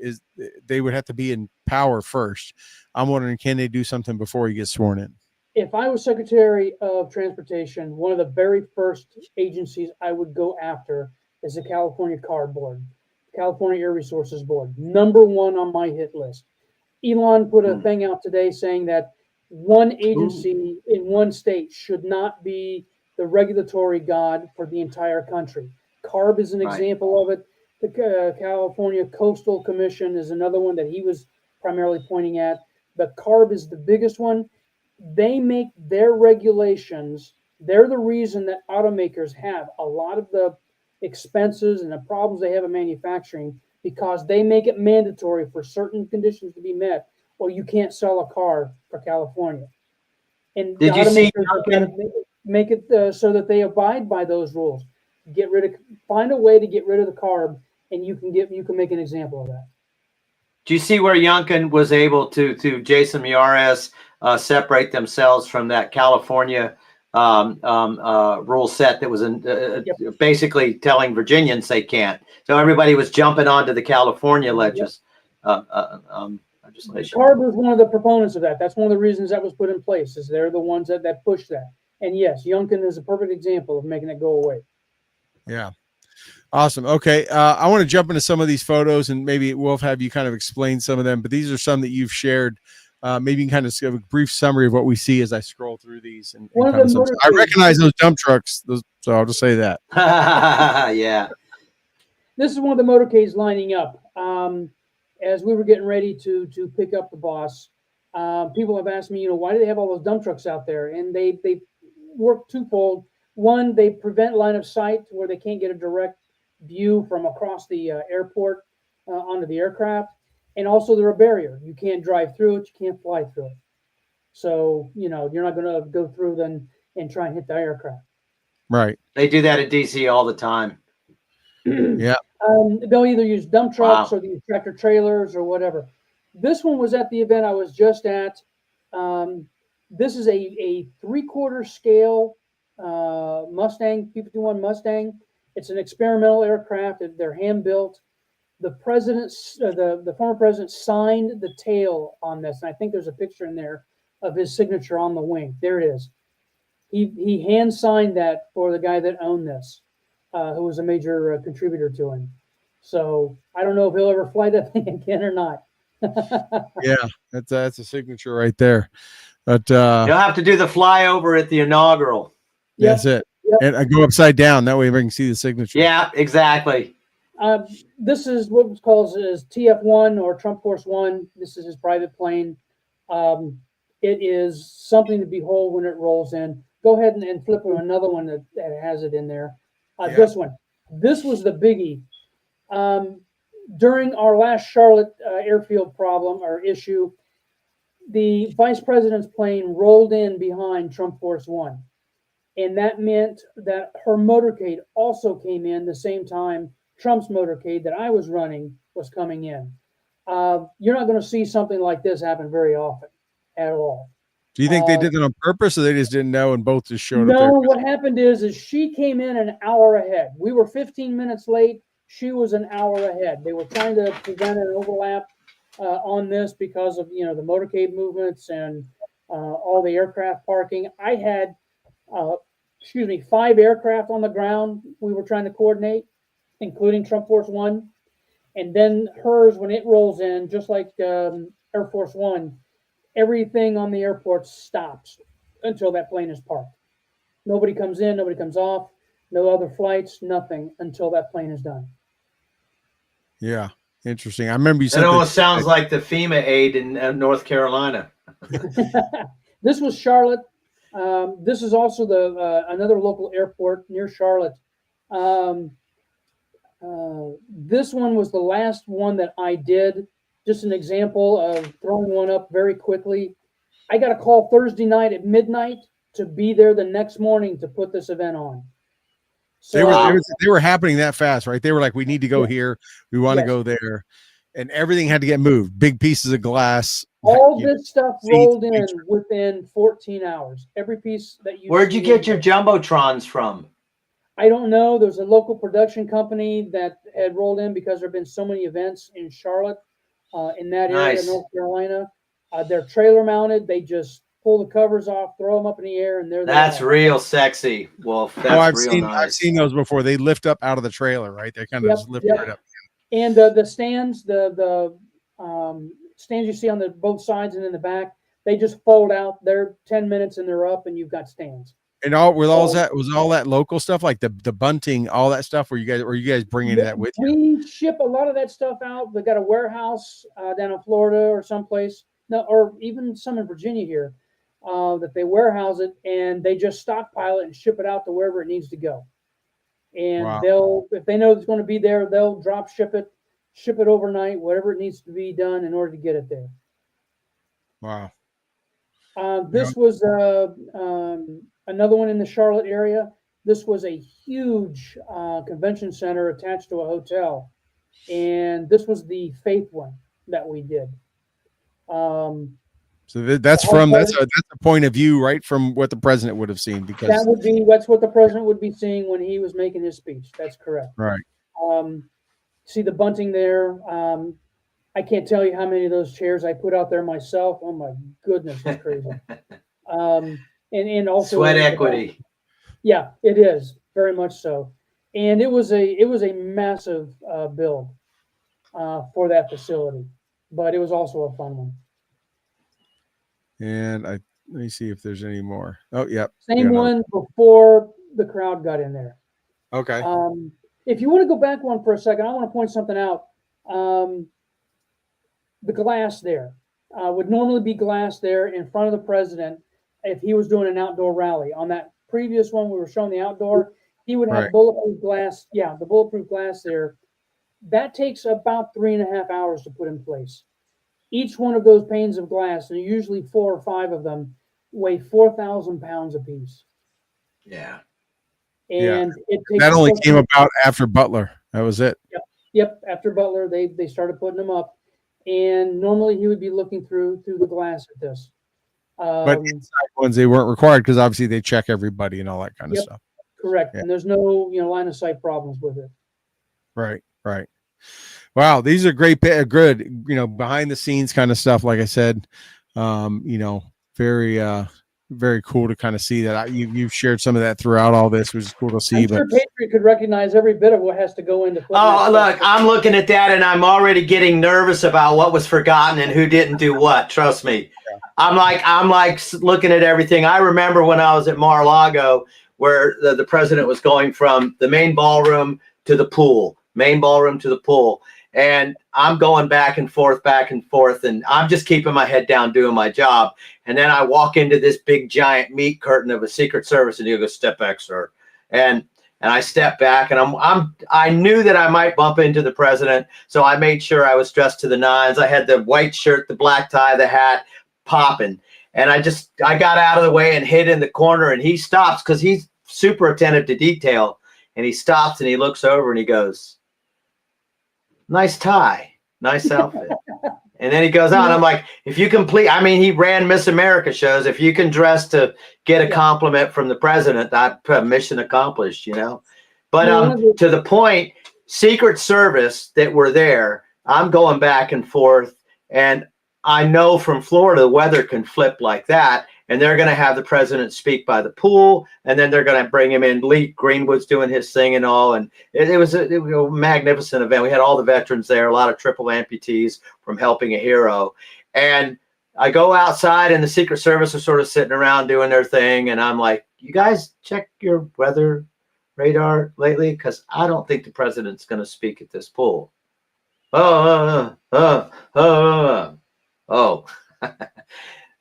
they would have to be in power first. I'm wondering, can they do something before he gets sworn in? If I was Secretary of Transportation, one of the very first agencies I would go after is the California CARB Board, California Air Resources Board, #1 on my hit list. Elon put a thing out today saying that one agency in one state should not be the regulatory god for the entire country. CARB is an Right. example of it. The California Coastal Commission is another one that he was primarily pointing at. But CARB is the biggest one. They make their regulations. They're the reason that automakers have a lot of the expenses and the problems they have in manufacturing, because they make it mandatory for certain conditions to be met, or you can't sell a car for California. And Did the you see automakers have got Duncan? to make it so that they abide by those rules. Find a way to get rid of the CARB, and you can make an example of that. Do you see where Youngkin was able to Jason Miyares separate themselves from that California rule set that was basically telling Virginians they can't? So everybody was jumping onto the California legislation. CARB was one of the proponents of that. That's one of the reasons that was put in place, is they're the ones that push that. And yes, Youngkin is a perfect example of making it go away. Yeah. Awesome. Okay. I want to jump into some of these photos, and maybe we'll have you kind of explain some of them, but these are some that you've shared. Maybe you can kind of give a brief summary of what we see as I scroll through these. And I recognize those dump trucks, so I'll just say that. Yeah. This is one of the motorcades lining up. As we were getting ready to pick up the boss, people have asked me, why do they have all those dump trucks out there? And they work twofold. One, they prevent line of sight where they can't get a direct view from across the airport onto the aircraft. And also they're a barrier. You can't drive through it. You can't fly through it. So, you're not going to go through them and try and hit the aircraft. Right. They do that at DC all the time. Yeah. They'll either use dump trucks or they use tractor trailers or whatever. This one was at the event I was just at. This is a 3/4 scale Mustang, P-51 Mustang. It's an experimental aircraft. They're hand built. The former president signed the tail on this, and I think there's a picture in there of his signature on the wing. There it is. He hand signed that for the guy that owned this, who was a major contributor to him. So I don't know if he'll ever fly that thing again or not. Yeah, that's a signature right there. But you'll have to do the flyover at the inaugural. That's it. Yep. And I go upside down. That way we can see the signature. Yeah, exactly. This is what was called as TF1 or Trump Force One. This is his private plane. It is something to behold when it rolls in. Go ahead and flip to another one that has it in there. This one. This was the biggie. During our last Charlotte airfield problem or issue, the vice president's plane rolled in behind Trump Force One. And that meant that her motorcade also came in the same time Trump's motorcade that I was running was coming in. You're not going to see something like this happen very often at all. Do you think they did that on purpose, or they just didn't know and both just showed up? No, what happened is she came in an hour ahead. We were 15 minutes late. She was an hour ahead. They were trying to prevent an overlap on this because of the motorcade movements and all the aircraft parking. I had 5 aircraft on the ground we were trying to coordinate, including Trump Force One. And then hers, when it rolls in, just like Air Force One, everything on the airport stops until that plane is parked. Nobody comes in, nobody comes off, no other flights, nothing until that plane is done. Yeah, interesting. I remember you said that almost sounds like the FEMA aid in North Carolina. This was Charlotte. This is also another local airport near Charlotte. This one was the last one that I did. Just an example of throwing one up very quickly. I got a call Thursday night at midnight to be there the next morning to put this event on. So they were happening that fast, right? They were like, we need to go here. We want to go there. And everything had to get moved. Big pieces of glass. All this stuff rolled in within 14 hours. Every piece that you Where'd you get your Jumbotrons from? I don't know. There's a local production company that had rolled in because there have been so many events in Charlotte, in that area, North Carolina. They're trailer mounted. They just pull the covers off, throw them up in the air, and that's real sexy, Wolf. That's real nice. I've seen those before. They lift up out of the trailer, right? They kind of just lift right up. And the stands, stands you see on the both sides and in the back, they just fold out. They're 10 minutes and they're up, and you've got stands. And all that local stuff, like the bunting, all that stuff. Were you guys bringing that with you? We ship a lot of that stuff out. They got a warehouse down in Florida or someplace, no, or even some in Virginia here, that they warehouse it, and they just stockpile it and ship it out to wherever it needs to go. And Wow. if they know it's going to be there, they'll drop ship it overnight, whatever it needs to be done in order to get it there. Wow. This was another one in the Charlotte area. This was a huge convention center attached to a hotel, and this was the Faith one that we did. So that's a point of view, right, from what the president would have seen, because that's what the president would be seeing when he was making his speech. That's correct. Right. See the bunting there. I can't tell you how many of those chairs I put out there myself. Oh my goodness, it's crazy. And also sweat equity. Yeah, it is very much so. And it was a massive build for that facility, but it was also a fun one. And let me see if there's any more. Oh, yep. Same one before the crowd got in there. Okay. If you want to go back one for a second, I want to point something out. The glass there would normally be glass there in front of the president if he was doing an outdoor rally. On that previous one, we were showing the outdoor, he would have bulletproof glass. Yeah, the bulletproof glass there. That takes about 3.5 hours to put in place. Each one of those panes of glass, and usually 4 or 5 of them, weigh 4,000 pounds apiece. Yeah. And it takes that only came about after Butler. That was it. Yep. After Butler, they started putting them up, and normally he would be looking through the glass at this. But inside ones, they weren't required because obviously they check everybody and all that kind of stuff. Correct. Yeah. And there's no line of sight problems with it. Right. Wow, these are good, behind the scenes kind of stuff. Like I said, very very cool to kind of see that. You've shared some of that throughout all this, which is cool to see. I'm sure Patriot could recognize every bit of what has to go into. Oh, look, I'm looking at that and I'm already getting nervous about what was forgotten and who didn't do what. Trust me. I'm like looking at everything. I remember when I was at Mar-a-Lago, where the president was going from the main ballroom to the pool, and I'm going back and forth, and I'm just keeping my head down doing my job. And then I walk into this big giant meat curtain of a Secret Service, and you go, "Step back, sir." And I step back, and I knew that I might bump into the president, so I made sure I was dressed to the nines. I had the white shirt, the black tie, the hat, popping. And I got out of the way and hid in the corner, and he stops because he's super attentive to detail. And he stops and he looks over and he goes, "Nice tie, nice outfit." And then he goes on. I'm like, if you he ran Miss America shows. If you can dress to get a compliment from the president, that mission accomplished, But to the point, Secret Service that were there, I'm going back and forth, and I know from Florida, the weather can flip like that, and they're going to have the president speak by the pool, and then they're going to bring him in. Lee Greenwood's doing his thing and all, and it was a magnificent event. We had all the veterans there, a lot of triple amputees from Helping a Hero. And I go outside, and the Secret Service are sort of sitting around doing their thing, and I'm like, "You guys check your weather radar lately? Because I don't think the president's going to speak at this pool." Oh.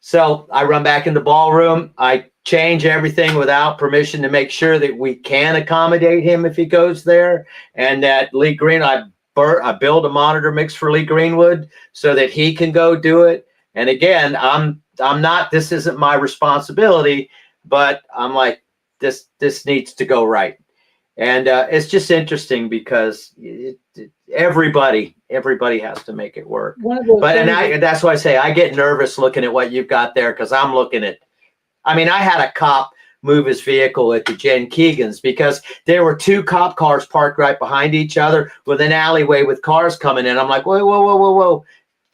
So I run back in the ballroom. I change everything without permission to make sure that we can accommodate him if he goes there. And that Lee Green, I build a monitor mix for Lee Greenwood so that he can go do it. And again, I'm not, this isn't my responsibility, but I'm like, this needs to go right. And it's just interesting because everybody has to make it work. That's why I say I get nervous looking at what you've got there, because I'm looking at, I had a cop move his vehicle at the Jen Keegan's because there were 2 cop cars parked right behind each other with an alleyway with cars coming in. I'm like, whoa.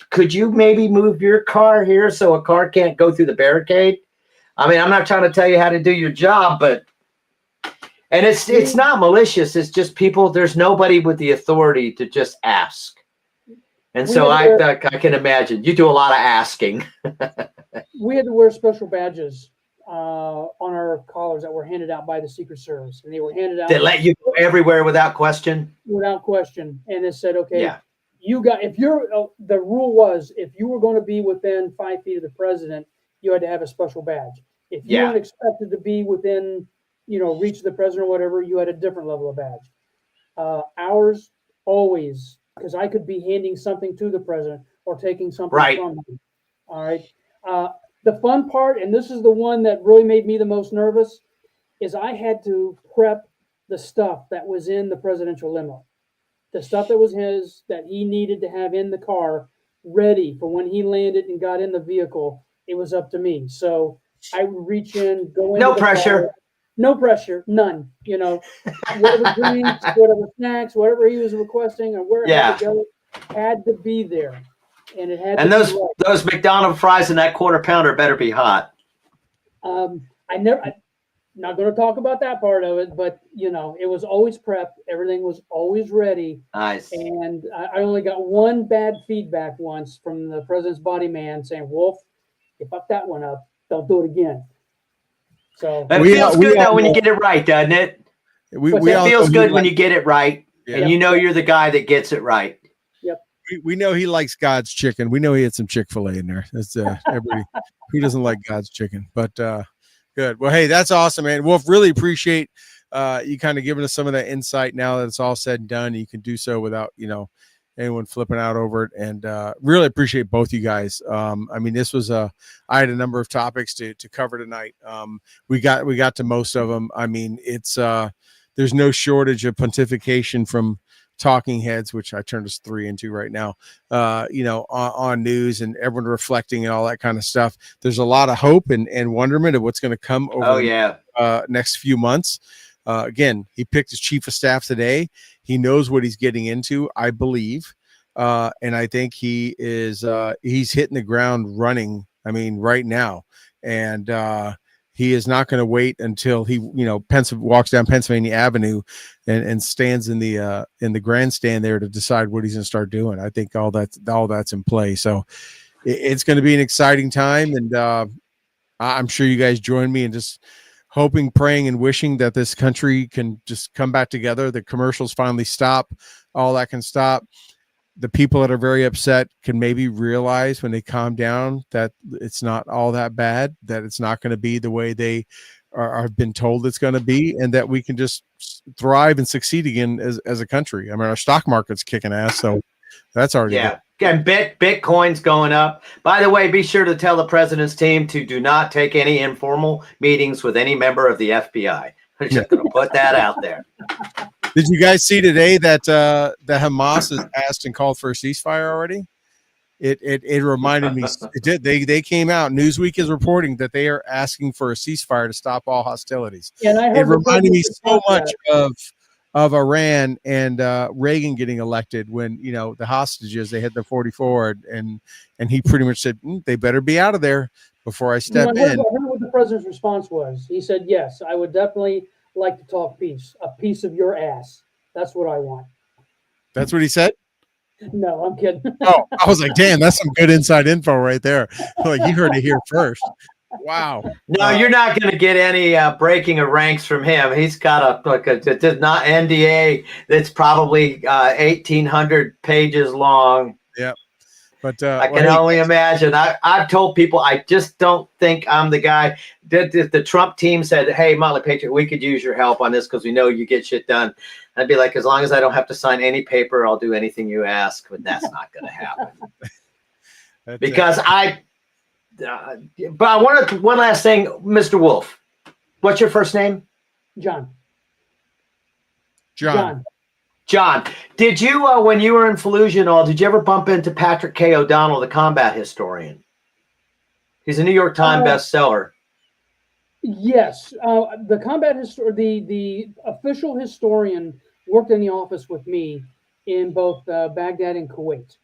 Could you maybe move your car here so a car can't go through the barricade? I'm not trying to tell you how to do your job, but and it's not malicious. It's just people, there's nobody with the authority to just ask. And We so had to I can imagine you do a lot of asking. we had to wear special badges on our collars that were handed out by the Secret Service, and they were handed out That let you go everywhere without question. without question. And it said, okay, Yeah. you got, if you're, the rule was, if you were going to be within 5 feet of the president, you had to have a special badge. If you Yeah. weren't expected to be within, reach of the president or whatever, you had a different level of badge. Ours always, because I could be handing something to the president or taking something Right. from him. All right. The fun part, and this is the one that really made me the most nervous, is I had to prep the stuff that was in the presidential limo. The stuff that was his, that he needed to have in the car, ready for when he landed and got in the vehicle. It was up to me. So I would reach in, go into No the pressure. car. No pressure, none. Whatever drinks, whatever snacks, whatever he was requesting, or where it had to go, had to be there, and it had And to those be right. those McDonald's fries and that quarter pounder better be hot. I'm not going to talk about that part of it, but it was always prepped. Everything was always ready. Nice. And I only got one bad feedback once from the president's body man saying, "Wolf, you fucked that one up. Don't do it again." So It feels good though when you get it right, doesn't it? It feels good when you get it right, and you know you're the guy that gets it right. Yep. We know he likes God's chicken. We know he had some Chick-fil-A in there. That's everybody who doesn't like God's chicken, but good. Well, hey, that's awesome, man. Wolf, really appreciate you kind of giving us some of that insight now that it's all said and done. You can do so without, anyone flipping out over it. And really appreciate both you guys. I mean, this was I had a number of topics to cover tonight. We got to most of them. I mean, it's there's no shortage of pontification from talking heads, which I turned us 3 into right now, on news and everyone reflecting and all that kind of stuff. There's a lot of hope and wonderment of what's going to come over next few months. Again, he picked his chief of staff today. He knows what he's getting into, I believe. And I think he is, he's hitting the ground running. I mean, right now. And, he is not going to wait until he, walks down Pennsylvania Avenue and stands in the grandstand there to decide what he's going to start doing. I think all that's in play. So it's going to be an exciting time. And I'm sure you guys join me in just hoping, praying, and wishing that this country can just come back together. The commercials finally stop. All that can stop. The people that are very upset can maybe realize when they calm down that it's not all that bad, that it's not going to be the way they have been told it's going to be, and that we can just thrive and succeed again as a country. I mean, our stock market's kicking ass, so that's already good. And Bitcoin's going up. By the way, be sure to tell the president's team to do not take any informal meetings with any member of the FBI. I'm just going to put that out there. Did you guys see today that the Hamas has asked and called for a ceasefire already? It reminded me. It did. They came out. Newsweek is reporting that they are asking for a ceasefire to stop all hostilities. And I heard it reminded me so much of Iran and Reagan getting elected when the hostages, they had the 44 and he pretty much said they better be out of there before I step in. I heard what the president's response was. He said, "Yes, I would definitely like to talk peace. A piece of your ass. That's what I want." That's what he said? No, I'm kidding. Oh, I was like, damn, that's some good inside info right there. Like, you heard it here first. Wow. No, you're not going to get any breaking of ranks from him. He's got a not NDA that's probably 1,800 pages long. Yep. But I can only imagine. I've told people I just don't think I'm the guy. The Trump team said, "Hey, Motley Patriot, we could use your help on this because we know you get shit done." I'd be like, as long as I don't have to sign any paper, I'll do anything you ask. But that's not going to happen because but I wanted one last thing, Mr. Wolf. What's your first name? John. John, did you, when you were in Fallujah, did you ever bump into Patrick K. O'Donnell, the combat historian? He's a New York Times bestseller. Yes. The combat the official historian worked in the office with me in both Baghdad and Kuwait.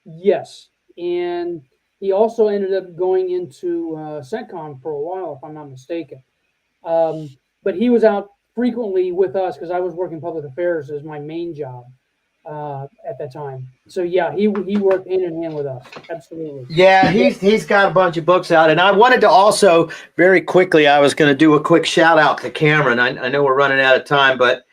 Yes. And he also ended up going into CENTCOM for a while, if I'm not mistaken. But he was out frequently with us because I was working public affairs as my main job. at that time. So yeah, he worked hand in hand with us. Absolutely. Yeah, he's got a bunch of books out, and I wanted to also very quickly. I was going to do a quick shout out to Cameron. I know we're running out of time, but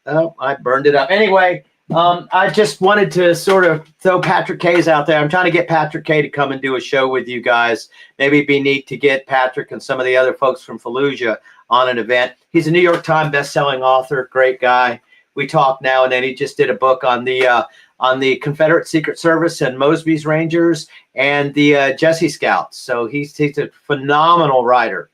I burned it up anyway. I just wanted to sort of throw Patrick K's out there. I'm trying to get Patrick K to come and do a show with you guys. Maybe it'd be neat to get Patrick and some of the other folks from Fallujah on an event. He's a New York Times best-selling author, great guy. We talk now and then. He just did a book on the Confederate Secret Service and Mosby's Rangers and the Jesse Scouts. So he's a phenomenal writer,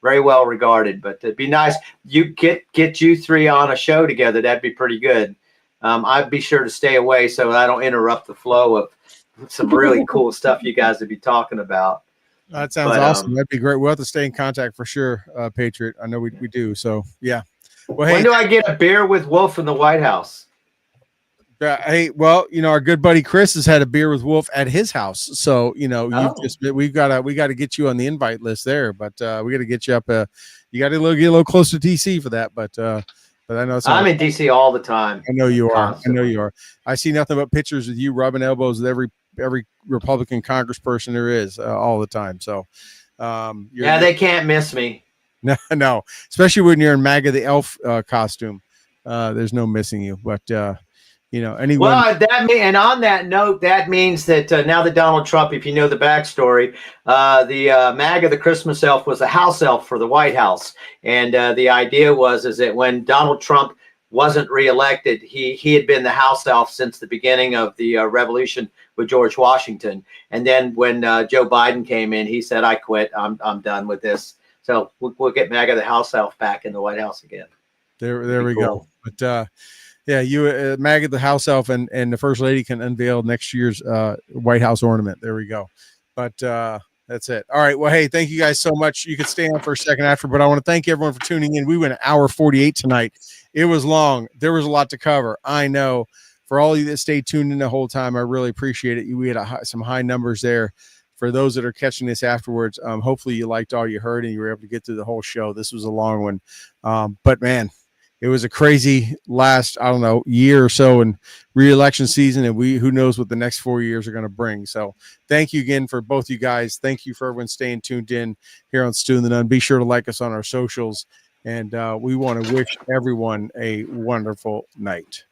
very well regarded. But it'd be nice you get you three on a show together. That'd be pretty good. I'd be sure to stay away so I don't interrupt the flow of some really cool stuff you guys would be talking about. That sounds awesome. That'd be great. We'll have to stay in contact for sure, Patriot. I know we do. So yeah. Well, when do I get a beer with Wolf in the White House? Hey, well, our good buddy Chris has had a beer with Wolf at his house. So, we got to get you on the invite list there, but we got to get you up. You got to get a little close to DC for that, but I know I'm in DC all the time. I know you are. Constantly. I know you are. I see nothing but pictures of you rubbing elbows with every Republican congressperson there is all the time. So, they can't miss me. No, especially when you're in MAGA the elf costume. There's no missing you. But anyone. Well, and on that note, that means that now that Donald Trump, if you know the backstory, the MAGA the Christmas elf was a house elf for the White House, and the idea is that when Donald Trump wasn't reelected, he had been the house elf since the beginning of the revolution with George Washington, and then when Joe Biden came in, he said, "I quit. I'm done with this." So we'll get MAGA the house elf back in the White House again. There we go. But yeah, you MAGA the house elf and the first lady can unveil next year's White House ornament. There we go. But that's it. All right. Well, hey, thank you guys so much. You could stay on for a second after, but I want to thank everyone for tuning in. We went 1:48 tonight. It was long. There was a lot to cover. I know. For all of you that stayed tuned in the whole time, I really appreciate it. We had some high numbers there. For those that are catching this afterwards, hopefully you liked all you heard and you were able to get through the whole show. This was a long one. But man, it was a crazy last, year or so in re-election season. And who knows what the next 4 years are going to bring. So thank you again for both you guys. Thank you for everyone staying tuned in here on Stu and the Nunn. Be sure to like us on our socials. And we want to wish everyone a wonderful night.